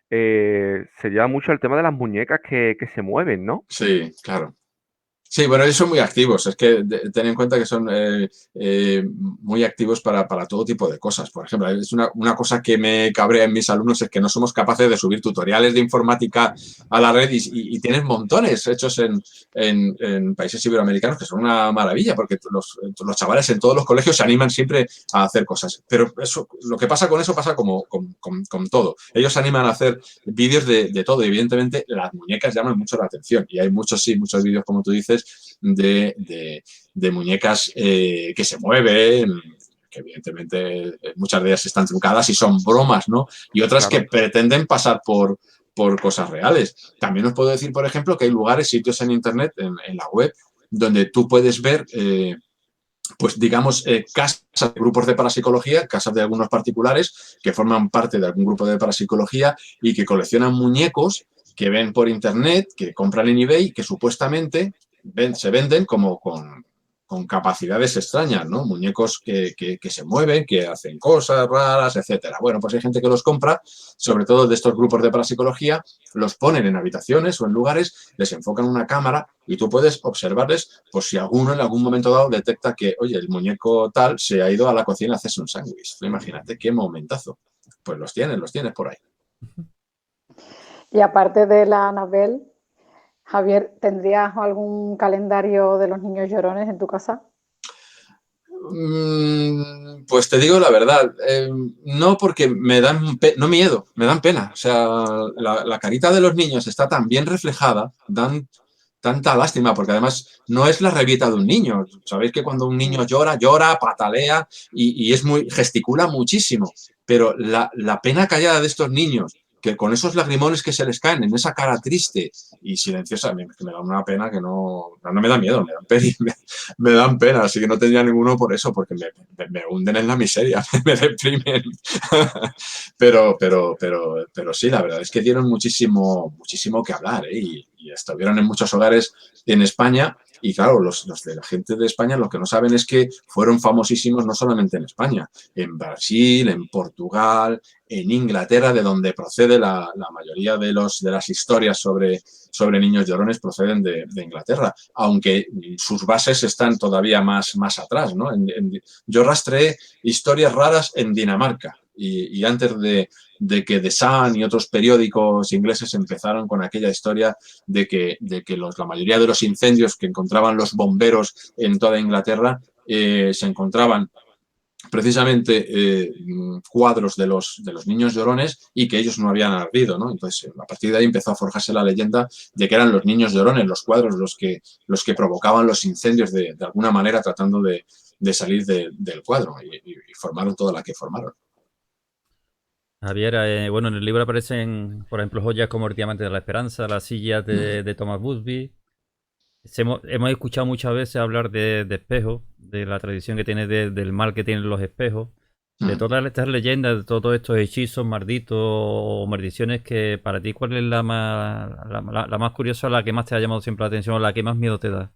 se lleva mucho el tema de las muñecas que se mueven, ¿no? Sí, claro. Sí, bueno, ellos son muy activos. Es que ten en cuenta que son muy activos para todo tipo de cosas. Por ejemplo, es una cosa que me cabrea en mis alumnos es que no somos capaces de subir tutoriales de informática a la red y tienen montones hechos en países iberoamericanos que son una maravilla porque los chavales en todos los colegios se animan siempre a hacer cosas. Pero eso, lo que pasa con eso pasa como con todo. Ellos se animan a hacer vídeos de todo. Y evidentemente las muñecas llaman mucho la atención y hay muchos vídeos, como tú dices, de muñecas que se mueven, que evidentemente muchas de ellas están trucadas y son bromas, ¿no? Y otras Claro. que pretenden pasar por cosas reales. También os puedo decir, por ejemplo, que hay lugares, sitios en Internet, en la web, donde tú puedes ver pues digamos, casas de grupos de parapsicología, casas de algunos particulares que forman parte de algún grupo de parapsicología y que coleccionan muñecos que ven por internet, que compran en eBay, que supuestamente se venden como con capacidades extrañas, ¿no? Muñecos que se mueven, que hacen cosas raras, etcétera. Bueno, pues hay gente que los compra, sobre todo de estos grupos de parapsicología, los ponen en habitaciones o en lugares, les enfocan una cámara y tú puedes observarles por si alguno en algún momento dado detecta que, oye, el muñeco tal se ha ido a la cocina a hacerse un sándwich. Imagínate qué momentazo. Pues los tienes por ahí. Y aparte de la Anabel, Javier, ¿tendrías algún calendario de los niños llorones en tu casa? Pues te digo la verdad, no porque me dan no miedo, me dan pena. O sea, la carita de los niños está tan bien reflejada, dan tanta lástima, porque además no es la rabieta de un niño. Sabéis que cuando un niño llora, patalea y es gesticula muchísimo. Pero la pena callada de estos niños, que con esos lagrimones que se les caen en esa cara triste y silenciosa, me da una pena que no me da miedo, me dan pena, así que no tendría ninguno por eso, porque me hunden en la miseria, me deprimen. pero sí, la verdad es que dieron muchísimo que hablar, ¿eh? Y estuvieron en muchos hogares en España. Y claro, los de la gente de España lo que no saben es que fueron famosísimos no solamente en España, en Brasil, en Portugal, en Inglaterra, de donde procede la mayoría de las historias sobre niños llorones proceden de Inglaterra, aunque sus bases están todavía más atrás, ¿no? Yo rastreé historias raras en Dinamarca y antes de que The Sun y otros periódicos ingleses empezaron con aquella historia de que la mayoría de los incendios que encontraban los bomberos en toda Inglaterra se encontraban precisamente cuadros de los niños llorones y que ellos no habían ardido, ¿no? Entonces, a partir de ahí empezó a forjarse la leyenda de que eran los niños llorones, los cuadros, los que provocaban los incendios de alguna manera tratando de salir del cuadro y formaron toda la que formaron. Javier, bueno, en el libro aparecen, por ejemplo, joyas como el Diamante de la Esperanza, las sillas de Thomas Busby. Hemos escuchado muchas veces hablar de espejos, de la tradición que tiene del mal que tienen los espejos, de todas estas leyendas, de todos estos hechizos, malditos o maldiciones, que para ti, ¿cuál es la más curiosa, la que más te ha llamado siempre la atención o la que más miedo te da?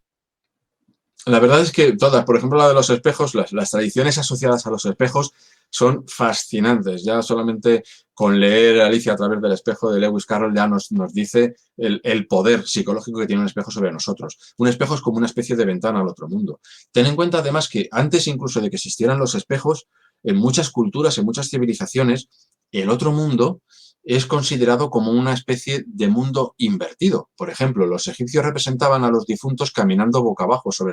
La verdad es que todas, por ejemplo, la de los espejos, las tradiciones asociadas a los espejos son fascinantes. Ya solamente con leer Alicia a través del espejo de Lewis Carroll ya nos dice el poder psicológico que tiene un espejo sobre nosotros. Un espejo es como una especie de ventana al otro mundo. Ten en cuenta además que antes incluso de que existieran los espejos, en muchas culturas, en muchas civilizaciones, el otro mundo es considerado como una especie de mundo invertido. Por ejemplo, los egipcios representaban a los difuntos caminando boca abajo sobre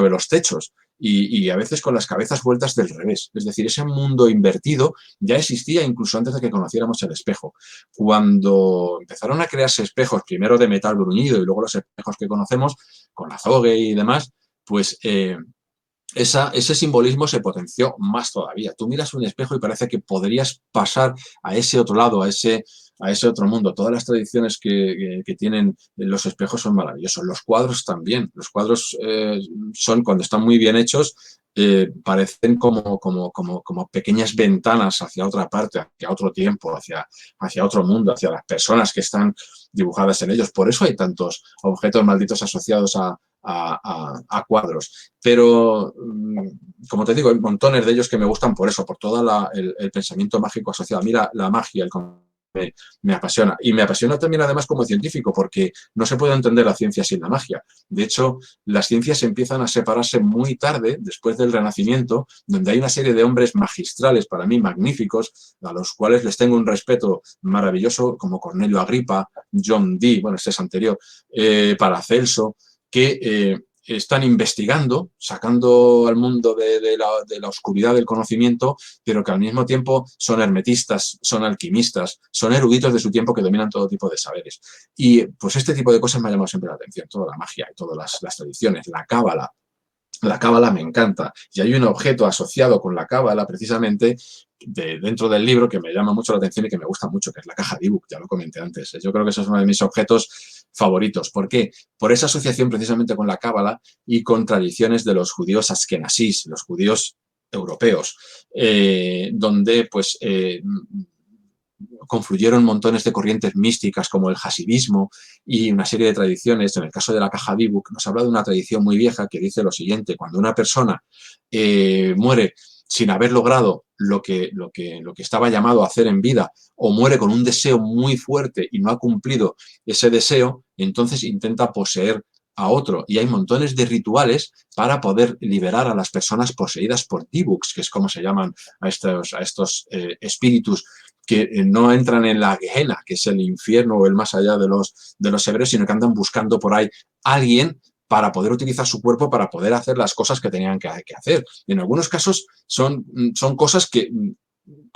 los techos y a veces con las cabezas vueltas del revés. Es decir, ese mundo invertido ya existía incluso antes de que conociéramos el espejo. Cuando empezaron a crearse espejos, primero de metal bruñido y luego los espejos que conocemos, con azogue y demás, pues ese simbolismo se potenció más todavía. Tú miras un espejo y parece que podrías pasar a ese otro lado, a ese otro mundo. Todas las tradiciones que tienen los espejos son maravillosos. Los cuadros también. Los cuadros son, cuando están muy bien hechos, parecen como pequeñas ventanas hacia otra parte, hacia otro tiempo, hacia otro mundo, hacia las personas que están dibujadas en ellos. Por eso hay tantos objetos malditos asociados a cuadros. Pero, como te digo, hay montones de ellos que me gustan por eso, por todo el pensamiento mágico asociado. Mira, la magia, el me apasiona. Y me apasiona también además como científico, porque no se puede entender la ciencia sin la magia. De hecho, las ciencias empiezan a separarse muy tarde, después del Renacimiento, donde hay una serie de hombres magistrales, para mí magníficos, a los cuales les tengo un respeto maravilloso, como Cornelio Agripa, John Dee, bueno, este es anterior, Paracelso, que están investigando, sacando al mundo de la oscuridad del conocimiento, pero que al mismo tiempo son hermetistas, son alquimistas, son eruditos de su tiempo que dominan todo tipo de saberes. Y pues este tipo de cosas me ha llamado siempre la atención, toda la magia y todas las tradiciones, la cábala. La cábala me encanta y hay un objeto asociado con la cábala precisamente dentro del libro que me llama mucho la atención y que me gusta mucho, que es la caja Dibuk, ya lo comenté antes. Yo creo que ese es uno de mis objetos favoritos. ¿Por qué? Por esa asociación precisamente con la cábala y con tradiciones de los judíos askenasís, los judíos europeos, donde pues confluyeron montones de corrientes místicas como el hasidismo y una serie de tradiciones. En el caso de la caja Dibuk nos habla de una tradición muy vieja que dice lo siguiente: cuando una persona muere sin haber logrado lo que estaba llamado a hacer en vida, o muere con un deseo muy fuerte y no ha cumplido ese deseo, entonces intenta poseer a otro. Y hay montones de rituales para poder liberar a las personas poseídas por Dibuks, que es como se llaman a estos espíritus que no entran en la Gehenna, que es el infierno o el más allá de los hebreos, sino que andan buscando por ahí a alguien para poder utilizar su cuerpo para poder hacer las cosas que tenían que hacer. En algunos casos son cosas que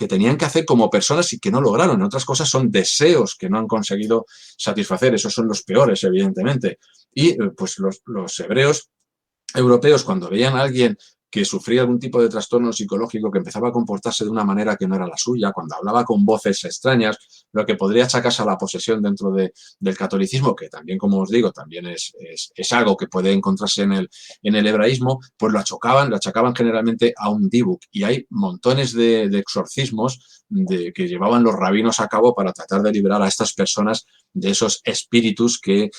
tenían que hacer como personas y que no lograron. En otras cosas son deseos que no han conseguido satisfacer. Esos son los peores, evidentemente. Y pues los hebreos europeos, cuando veían a alguien que sufría algún tipo de trastorno psicológico, que empezaba a comportarse de una manera que no era la suya, cuando hablaba con voces extrañas, lo que podría achacarse a la posesión dentro del catolicismo, que también, como os digo, también es algo que puede encontrarse en el hebraísmo, pues lo achacaban generalmente a un dibuk. Y hay montones de exorcismos que llevaban los rabinos a cabo para tratar de liberar a estas personas de esos espíritus que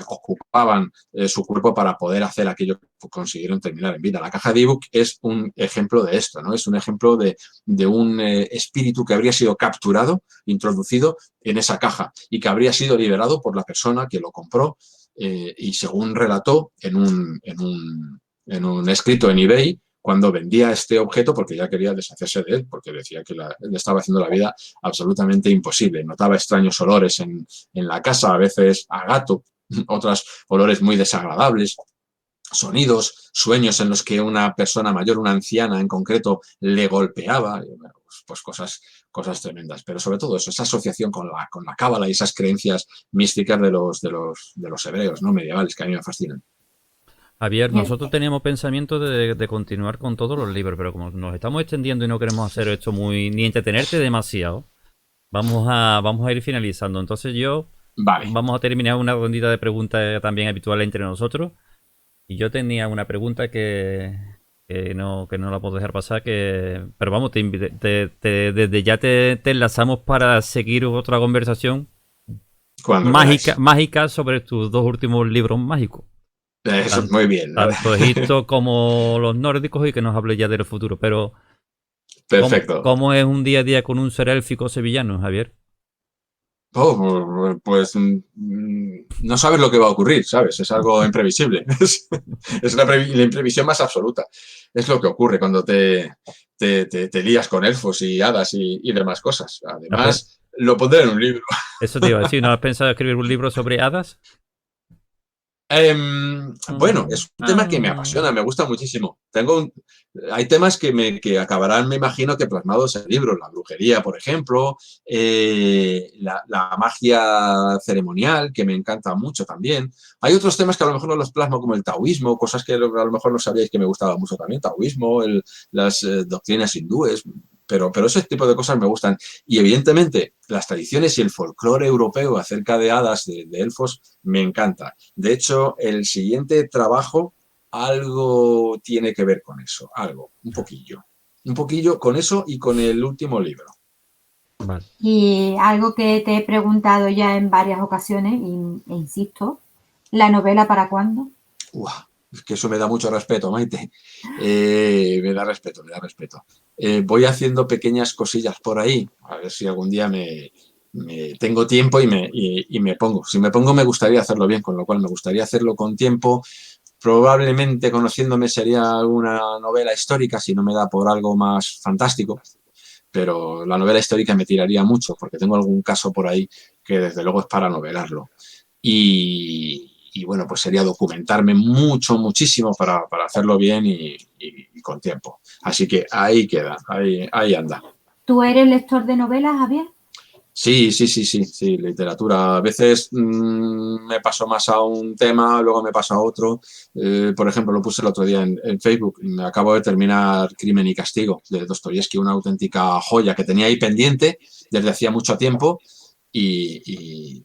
ocupaban su cuerpo para poder hacer aquello que consiguieron terminar en vida. La caja Dibuk es un ejemplo de esto, ¿no? Es un ejemplo de un espíritu que habría sido capturado, introducido en esa caja y que habría sido liberado por la persona que lo compró y según relató en un escrito en eBay, cuando vendía este objeto, porque ya quería deshacerse de él, porque decía que le estaba haciendo la vida absolutamente imposible. Notaba extraños olores en la casa, a veces a gato, otros olores muy desagradables, sonidos, sueños en los que una persona mayor, una anciana en concreto, le golpeaba, pues cosas tremendas. Pero sobre todo eso, esa asociación con la cábala y esas creencias místicas de los hebreos, ¿no?, medievales, que a mí me fascinan. Javier, nosotros teníamos pensamiento de continuar con todos los libros, pero como nos estamos extendiendo y no queremos hacer esto ni entretenerte demasiado, vamos a ir finalizando. Entonces vamos a terminar una rondita de preguntas también habitual entre nosotros. Y yo tenía una pregunta que no la puedo dejar pasar, pero vamos, desde ya te enlazamos para seguir otra conversación mágica sobre tus dos últimos libros mágicos. Eso es muy bien. Tanto Egipto como los nórdicos, y que nos hable ya del futuro. Pero perfecto. ¿Cómo es un día a día con un ser élfico sevillano, Javier? Pues no sabes lo que va a ocurrir, ¿sabes? Es algo imprevisible. Es la imprevisión más absoluta. Es lo que ocurre cuando te lías con elfos y hadas y demás cosas. Además, lo pondré en un libro. Eso te iba a decir, ¿no has pensado escribir un libro sobre hadas? Bueno, es un tema que me apasiona, me gusta muchísimo. Hay temas que acabarán, me imagino, que plasmados en libros. La brujería, por ejemplo, la magia ceremonial, que me encanta mucho también. Hay otros temas que a lo mejor no los plasmo, como el taoísmo, cosas que a lo mejor no sabíais que me gustaba mucho también. Taoísmo, las doctrinas hindúes. Pero ese tipo de cosas me gustan. Y evidentemente las tradiciones y el folclore europeo acerca de hadas, de elfos, me encanta. De hecho, el siguiente trabajo algo tiene que ver con eso, un poquillo con eso y con el último libro. Vale. Y algo que te he preguntado ya en varias ocasiones, e insisto, ¿la novela para cuándo? Es que eso me da mucho respeto, Maite. Me da respeto. Voy haciendo pequeñas cosillas por ahí, a ver si algún día me tengo tiempo y me pongo. Si me pongo me gustaría hacerlo bien, con lo cual me gustaría hacerlo con tiempo. Probablemente conociéndome sería alguna novela histórica, si no me da por algo más fantástico, pero la novela histórica me tiraría mucho, porque tengo algún caso por ahí que desde luego es para novelarlo. Y bueno, pues sería documentarme muchísimo para hacerlo bien y con tiempo. Así que ahí queda, ahí anda. ¿Tú eres lector de novelas, Javier? Sí, literatura. A veces me paso más a un tema, luego me paso a otro. Por ejemplo, lo puse el otro día en Facebook. Me acabo de terminar Crimen y Castigo de Dostoyevski, una auténtica joya que tenía ahí pendiente desde hacía mucho tiempo y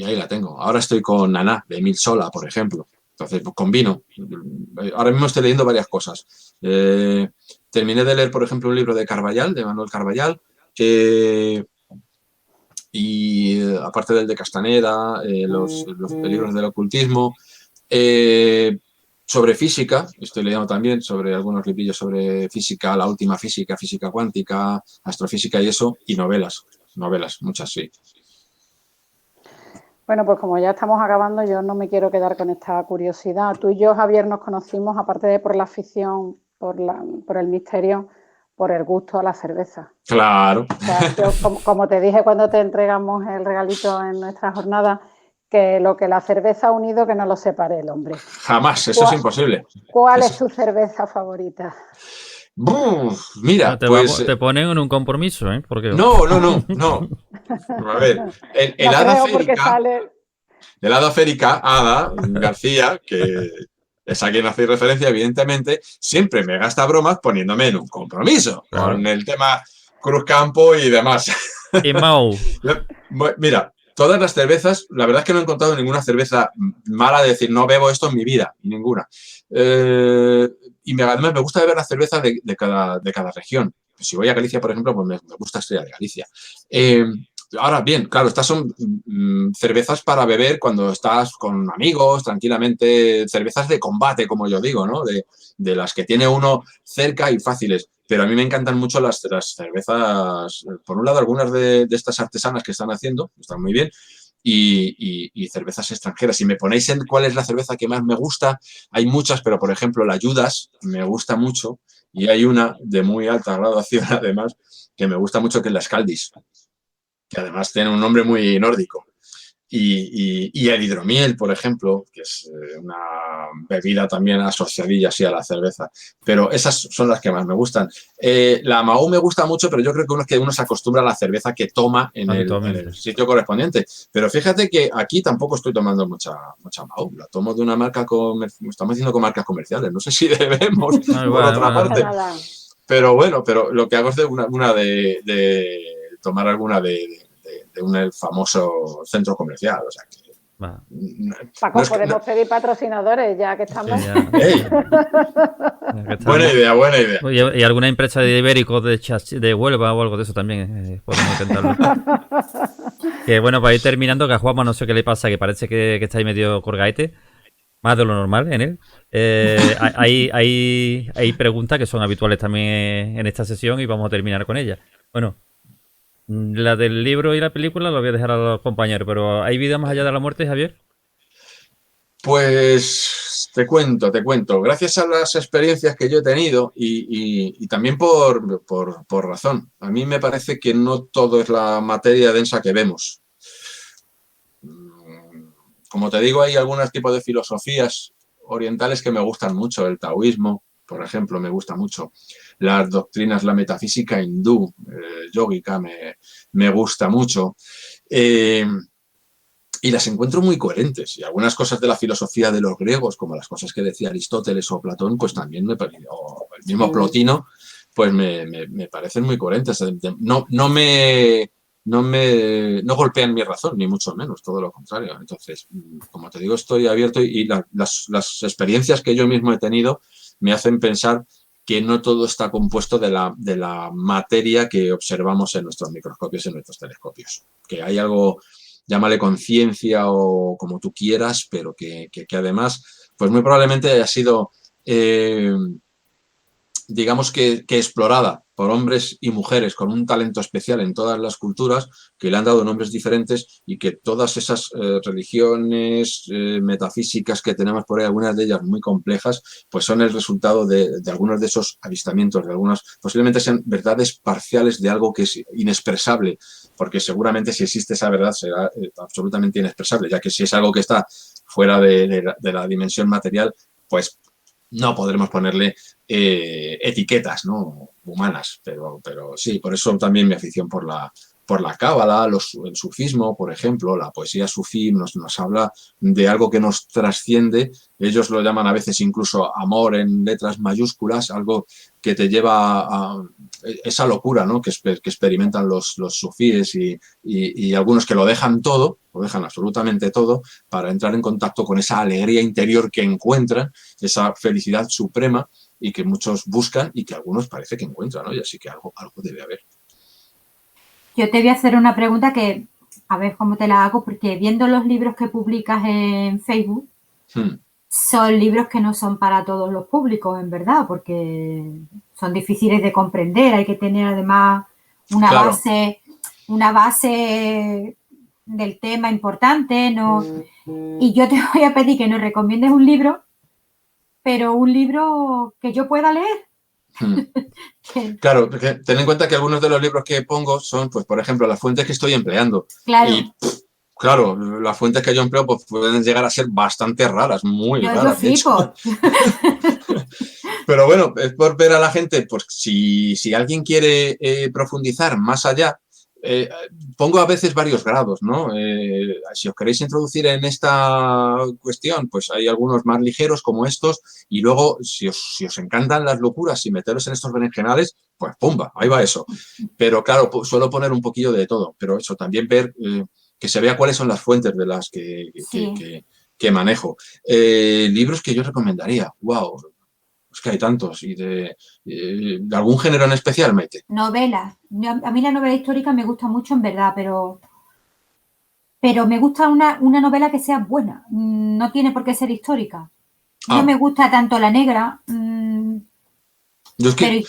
ahí la tengo. Ahora estoy con Naná, de Emil Solá, por ejemplo. Entonces, pues, combino. Ahora mismo estoy leyendo varias cosas. Terminé de leer, por ejemplo, un libro de Carballal, de Manuel Carballal, y aparte del de Castaneda, los libros del ocultismo, sobre física, estoy leyendo también sobre algunos librillos sobre física, la última física, física cuántica, astrofísica y eso, y novelas, muchas sí. Bueno, pues como ya estamos acabando, yo no me quiero quedar con esta curiosidad. Tú y yo, Javier, nos conocimos, aparte de por la afición, por el misterio, por el gusto a la cerveza. Claro. O sea, yo, como te dije cuando te entregamos el regalito en nuestra jornada, que lo que la cerveza ha unido, que no lo separe el hombre. Jamás, eso es imposible. ¿Cuál es tu cerveza favorita? Mira, pues... Te ponen en un compromiso, ¿eh? Porque... No. A ver, el hada férica, el hada férica, Ada García, que es a quien hace referencia, evidentemente, siempre me gasta bromas poniéndome en un compromiso con el tema Cruzcampo y demás. Y Mau. Mira, todas las cervezas, la verdad es que no he encontrado ninguna cerveza mala de decir no bebo esto en mi vida, ninguna. Y además me gusta beber la cerveza de cada región. Si voy a Galicia, por ejemplo, pues me gusta Estrella de Galicia. Ahora bien, claro, estas son cervezas para beber cuando estás con amigos, tranquilamente, cervezas de combate, como yo digo, ¿no? De las que tiene uno cerca y fáciles. Pero a mí me encantan mucho las cervezas, por un lado, algunas de estas artesanas que están haciendo, están muy bien, y cervezas extranjeras. Si me ponéis en cuál es la cerveza que más me gusta, hay muchas, pero por ejemplo la Judas me gusta mucho y hay una de muy alta graduación además que me gusta mucho, que es la Scaldis, que además tiene un nombre muy nórdico. Y el hidromiel, por ejemplo, que es una bebida también asociadilla así a la cerveza. Pero esas son las que más me gustan. La Mahou me gusta mucho, pero yo creo que uno se acostumbra a la cerveza que toma en el sitio correspondiente. Pero fíjate que aquí tampoco estoy tomando mucha Mahou. La tomo de una marca, estamos diciendo con marcas comerciales. No sé si debemos por otra parte. Pero bueno, pero lo que hago es de tomar alguna de un famoso centro comercial. O sea que, Paco, no podemos pedir patrocinadores ya que estamos. Sí, Buena idea. Y alguna empresa de ibéricos de Huelva o algo de eso también podemos intentarlo. Que bueno, para ir terminando, que a Juanma no sé qué le pasa, que parece que está ahí medio colgaete, más de lo normal en él. Hay preguntas que son habituales también en esta sesión y vamos a terminar con ellas. Bueno, la del libro y la película lo voy a dejar a los compañeros, pero ¿hay vida más allá de la muerte, Javier? Pues te cuento. Gracias a las experiencias que yo he tenido y también por razón. A mí me parece que no todo es la materia densa que vemos. Como te digo, hay algunos tipos de filosofías orientales que me gustan mucho. El taoísmo, por ejemplo, me gusta mucho. Las doctrinas, la metafísica hindú, yógica, me gusta mucho. Y las encuentro muy coherentes. Y algunas cosas de la filosofía de los griegos, como las cosas que decía Aristóteles o Platón, pues también o el mismo Plotino, pues me parecen muy coherentes. No golpean mi razón, ni mucho menos, todo lo contrario. Entonces, como te digo, estoy abierto y las experiencias que yo mismo he tenido me hacen pensar que no todo está compuesto de la materia que observamos en nuestros microscopios, en nuestros telescopios. Que hay algo, llámale conciencia o como tú quieras, pero que además, pues muy probablemente haya sido, digamos que explorada por hombres y mujeres con un talento especial en todas las culturas que le han dado nombres diferentes y que todas esas religiones, metafísicas que tenemos por ahí, algunas de ellas muy complejas, pues son el resultado de algunos de esos avistamientos, de algunas, posiblemente sean verdades parciales de algo que es inexpresable, porque seguramente si existe esa verdad será absolutamente inexpresable, ya que si es algo que está fuera de la dimensión material, pues no podremos ponerle etiquetas, ¿no?, humanas, pero sí, por eso también mi afición por la cábala, el sufismo, por ejemplo, la poesía sufí nos habla de algo que nos trasciende. Ellos lo llaman a veces incluso amor en letras mayúsculas, algo que te lleva a esa locura, ¿no?, que experimentan los sufíes y algunos que lo dejan todo, lo dejan absolutamente todo, para entrar en contacto con esa alegría interior que encuentran, esa felicidad suprema y que muchos buscan y que algunos parece que encuentran, ¿no? Y así que algo debe haber. Yo te voy a hacer una pregunta que, a ver cómo te la hago, porque viendo los libros que publicas en Facebook, son libros que no son para todos los públicos, en verdad, porque son difíciles de comprender, hay que tener además una base del tema importante, ¿no? Y yo te voy a pedir que nos recomiendes un libro, pero un libro que yo pueda leer. Claro, porque ten en cuenta que algunos de los libros que pongo son, pues, por ejemplo, las fuentes que estoy empleando. Claro. Y, claro, las fuentes que yo empleo pues, pueden llegar a ser bastante raras, muy raras, de hecho. Pero bueno, es por ver a la gente, pues si alguien quiere profundizar más allá, pongo a veces varios grados, ¿no? Si os queréis introducir en esta cuestión, pues hay algunos más ligeros como estos y luego si os encantan las locuras y meteros en estos berenjenales, pues ¡pumba! Ahí va eso. Pero claro, suelo poner un poquillo de todo, pero eso, también ver que se vea cuáles son las fuentes de las que manejo. Libros que yo recomendaría, wow. Es que hay tantos. ¿Y de algún género en especial, Maite? Novela. A mí la novela histórica me gusta mucho, en verdad, pero me gusta una novela que sea buena. No tiene por qué ser histórica. No me gusta tanto la negra. Yo es que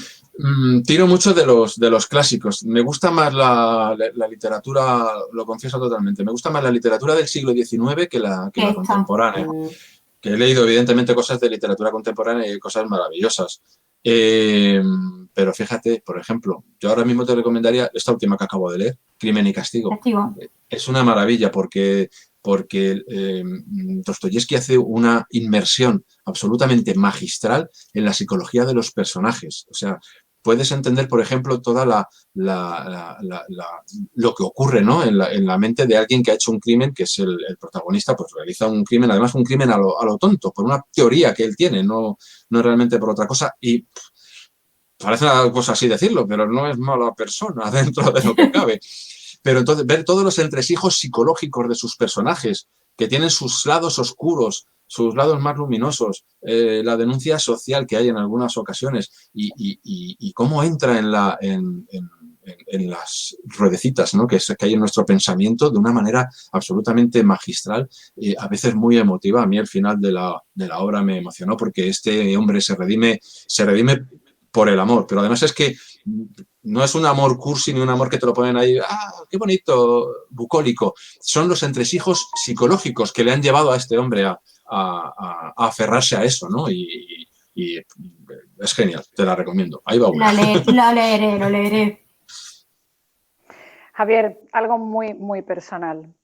tiro mucho de los clásicos. Me gusta más la literatura, lo confieso totalmente, me gusta más la literatura del siglo XIX que la contemporánea. Que he leído, evidentemente, cosas de literatura contemporánea y cosas maravillosas. Pero fíjate, por ejemplo, yo ahora mismo te recomendaría esta última que acabo de leer, Crimen y Castigo. Es una maravilla porque Dostoyevski hace una inmersión absolutamente magistral en la psicología de los personajes. O sea, puedes entender, por ejemplo, toda lo que ocurre, ¿no?, en la mente de alguien que ha hecho un crimen, que es el protagonista, pues realiza un crimen, además un crimen a lo tonto, por una teoría que él tiene, no realmente por otra cosa. Y parece una cosa así decirlo, pero no es mala persona dentro de lo que cabe. Pero entonces, ver todos los entresijos psicológicos de sus personajes, que tienen sus lados oscuros, sus lados más luminosos, la denuncia social que hay en algunas ocasiones y cómo entra en las ruedecitas, ¿no?, que hay en nuestro pensamiento de una manera absolutamente magistral, a veces muy emotiva. A mí el final de la obra me emocionó porque este hombre se redime por el amor, pero además es que no es un amor cursi ni un amor que te lo ponen ahí, qué bonito, bucólico. Son los entresijos psicológicos que le han llevado a este hombre a aferrarse a eso, ¿no? Y es genial, te la recomiendo. Ahí va una. Lo leeré. Javier, algo muy, muy personal.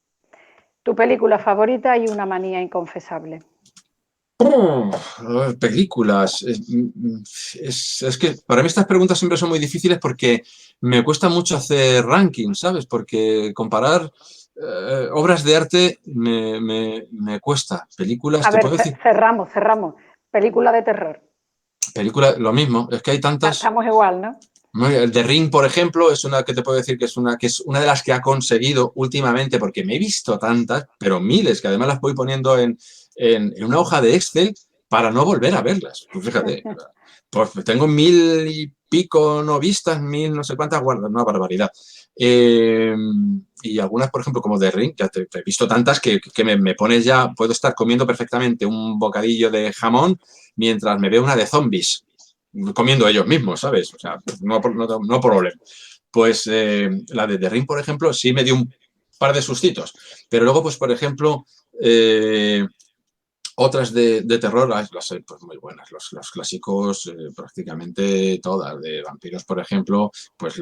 ¿Tu película favorita y una manía inconfesable? Películas. Es que para mí estas preguntas siempre son muy difíciles porque me cuesta mucho hacer rankings, ¿sabes? Porque comparar obras de arte me cuesta. Películas, a te ver, puedo decir. Cerramos. Película de terror. Película, lo mismo. Es que hay tantas. Estamos igual, ¿no? El de Ring, por ejemplo, es una que te puedo decir que es una de las que ha conseguido últimamente, porque me he visto tantas, pero miles, que además las voy poniendo en una hoja de Excel para no volver a verlas. Pues fíjate, pues tengo 1000 y pico no vistas, 1000 no sé cuántas guardas, una barbaridad. Y algunas, por ejemplo, como de Ring, ya te he visto tantas que me pones ya, puedo estar comiendo perfectamente un bocadillo de jamón mientras me veo una de zombies. comiendo ellos mismos, ¿sabes? O sea, no problema. Pues la de The Ring, por ejemplo, sí me dio un par de sustitos. Pero luego, pues, por ejemplo, otras de terror, las hay pues muy buenas. Los clásicos, prácticamente todas. De vampiros, por ejemplo, pues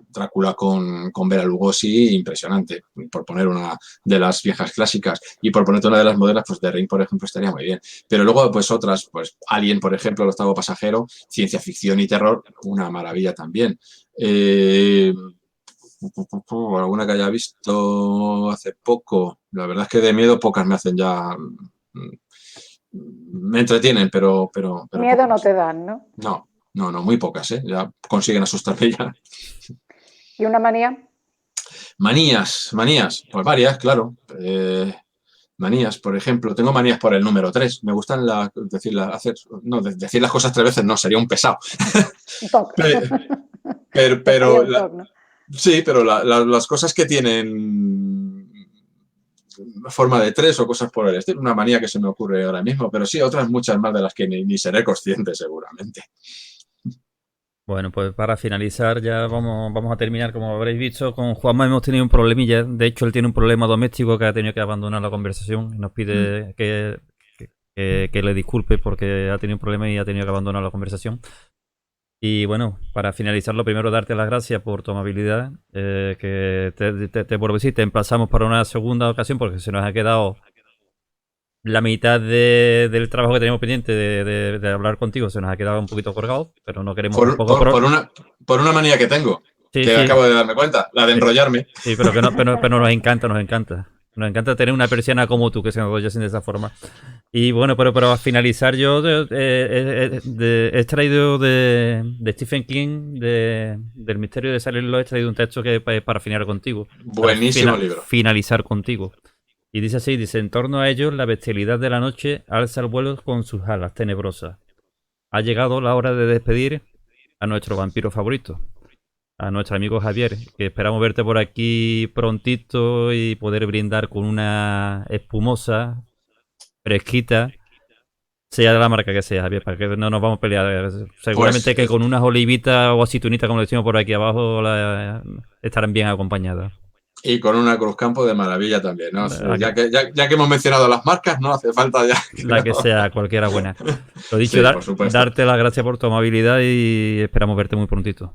Drácula con Bela Lugosi, impresionante, por poner una de las viejas clásicas. Y por ponerte una de las modernas, pues The Ring, por ejemplo, estaría muy bien. Pero luego, pues otras, pues Alien, por ejemplo, El octavo pasajero, ciencia ficción y terror, una maravilla también. Alguna que haya visto hace poco. La verdad es que de miedo pocas me hacen ya. Me entretienen, pero Miedo no pocas. te dan, ¿no? No, muy pocas, ¿eh? Ya consiguen asustarme ya. ¿Y una manía? Manías, pues varias, claro. Manías, por ejemplo, tengo manías por el número 3. Me gustan decir las cosas 3 veces, no, sería un pesado. Un toc. Pero Un toc, ¿no? sí, pero las cosas que tienen forma de 3 o cosas por el estilo, una manía que se me ocurre ahora mismo, pero sí, otras muchas más de las que ni seré consciente seguramente. Bueno, pues para finalizar ya vamos a terminar, como habréis visto, con Juanma hemos tenido un problemilla, de hecho él tiene un problema doméstico que ha tenido que abandonar la conversación y nos pide que le disculpe porque ha tenido un problema y ha tenido que abandonar la conversación. Y bueno, para finalizar, lo primero, darte las gracias por tu amabilidad, que te vuelvo a decir, te emplazamos para una segunda ocasión porque se nos ha quedado la mitad del trabajo que teníamos pendiente de hablar contigo, se nos ha quedado un poquito colgado, pero no queremos tampoco... Por una manía que tengo, Sí, que sí, acabo de darme cuenta, la de enrollarme. sí, pero que no, pero nos encanta, nos encanta. Nos encanta tener una persiana como tú que se enrolla de esa forma. Y bueno, pero a finalizar yo he extraído de Stephen King, del misterio de Silent Hill, he extraído un texto que para finalizar contigo. Buenísimo libro. Finalizar contigo. Y dice así, dice, en torno a ellos la bestialidad de la noche alza el vuelo con sus alas tenebrosas. Ha llegado la hora de despedir a nuestro vampiro favorito, a nuestro amigo Javier, que esperamos verte por aquí prontito y poder brindar con una espumosa, fresquita, sea de la marca que sea, Javier, para que no nos vamos a pelear. Seguramente que con unas olivitas o aceitunitas, como decimos por aquí abajo, estarán bien acompañadas. Y con una Cruzcampo de maravilla también, ¿no? Ya que hemos mencionado las marcas, no hace falta ya. La que sea, cualquiera buena. Lo dicho, Sí, por supuesto. darte las gracias por tu amabilidad y esperamos verte muy prontito.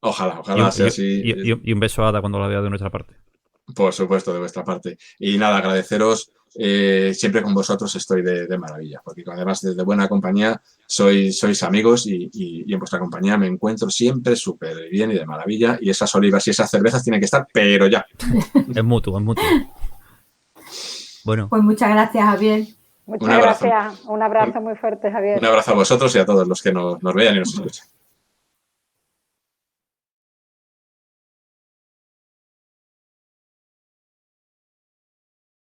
Ojalá Y sea así. Y un beso a Ada cuando la vea de nuestra parte. Por supuesto, de vuestra parte. Y nada, agradeceros. Siempre con vosotros estoy de maravilla, porque además de buena compañía sois amigos y en vuestra compañía me encuentro siempre súper bien y de maravilla, y esas olivas y esas cervezas tienen que estar, pero ya. Es mutuo, es mutuo. Bueno. Pues muchas gracias, Javier. Muchas gracias. Un abrazo muy fuerte, Javier. Un abrazo a vosotros y a todos los que nos vean y nos escuchan.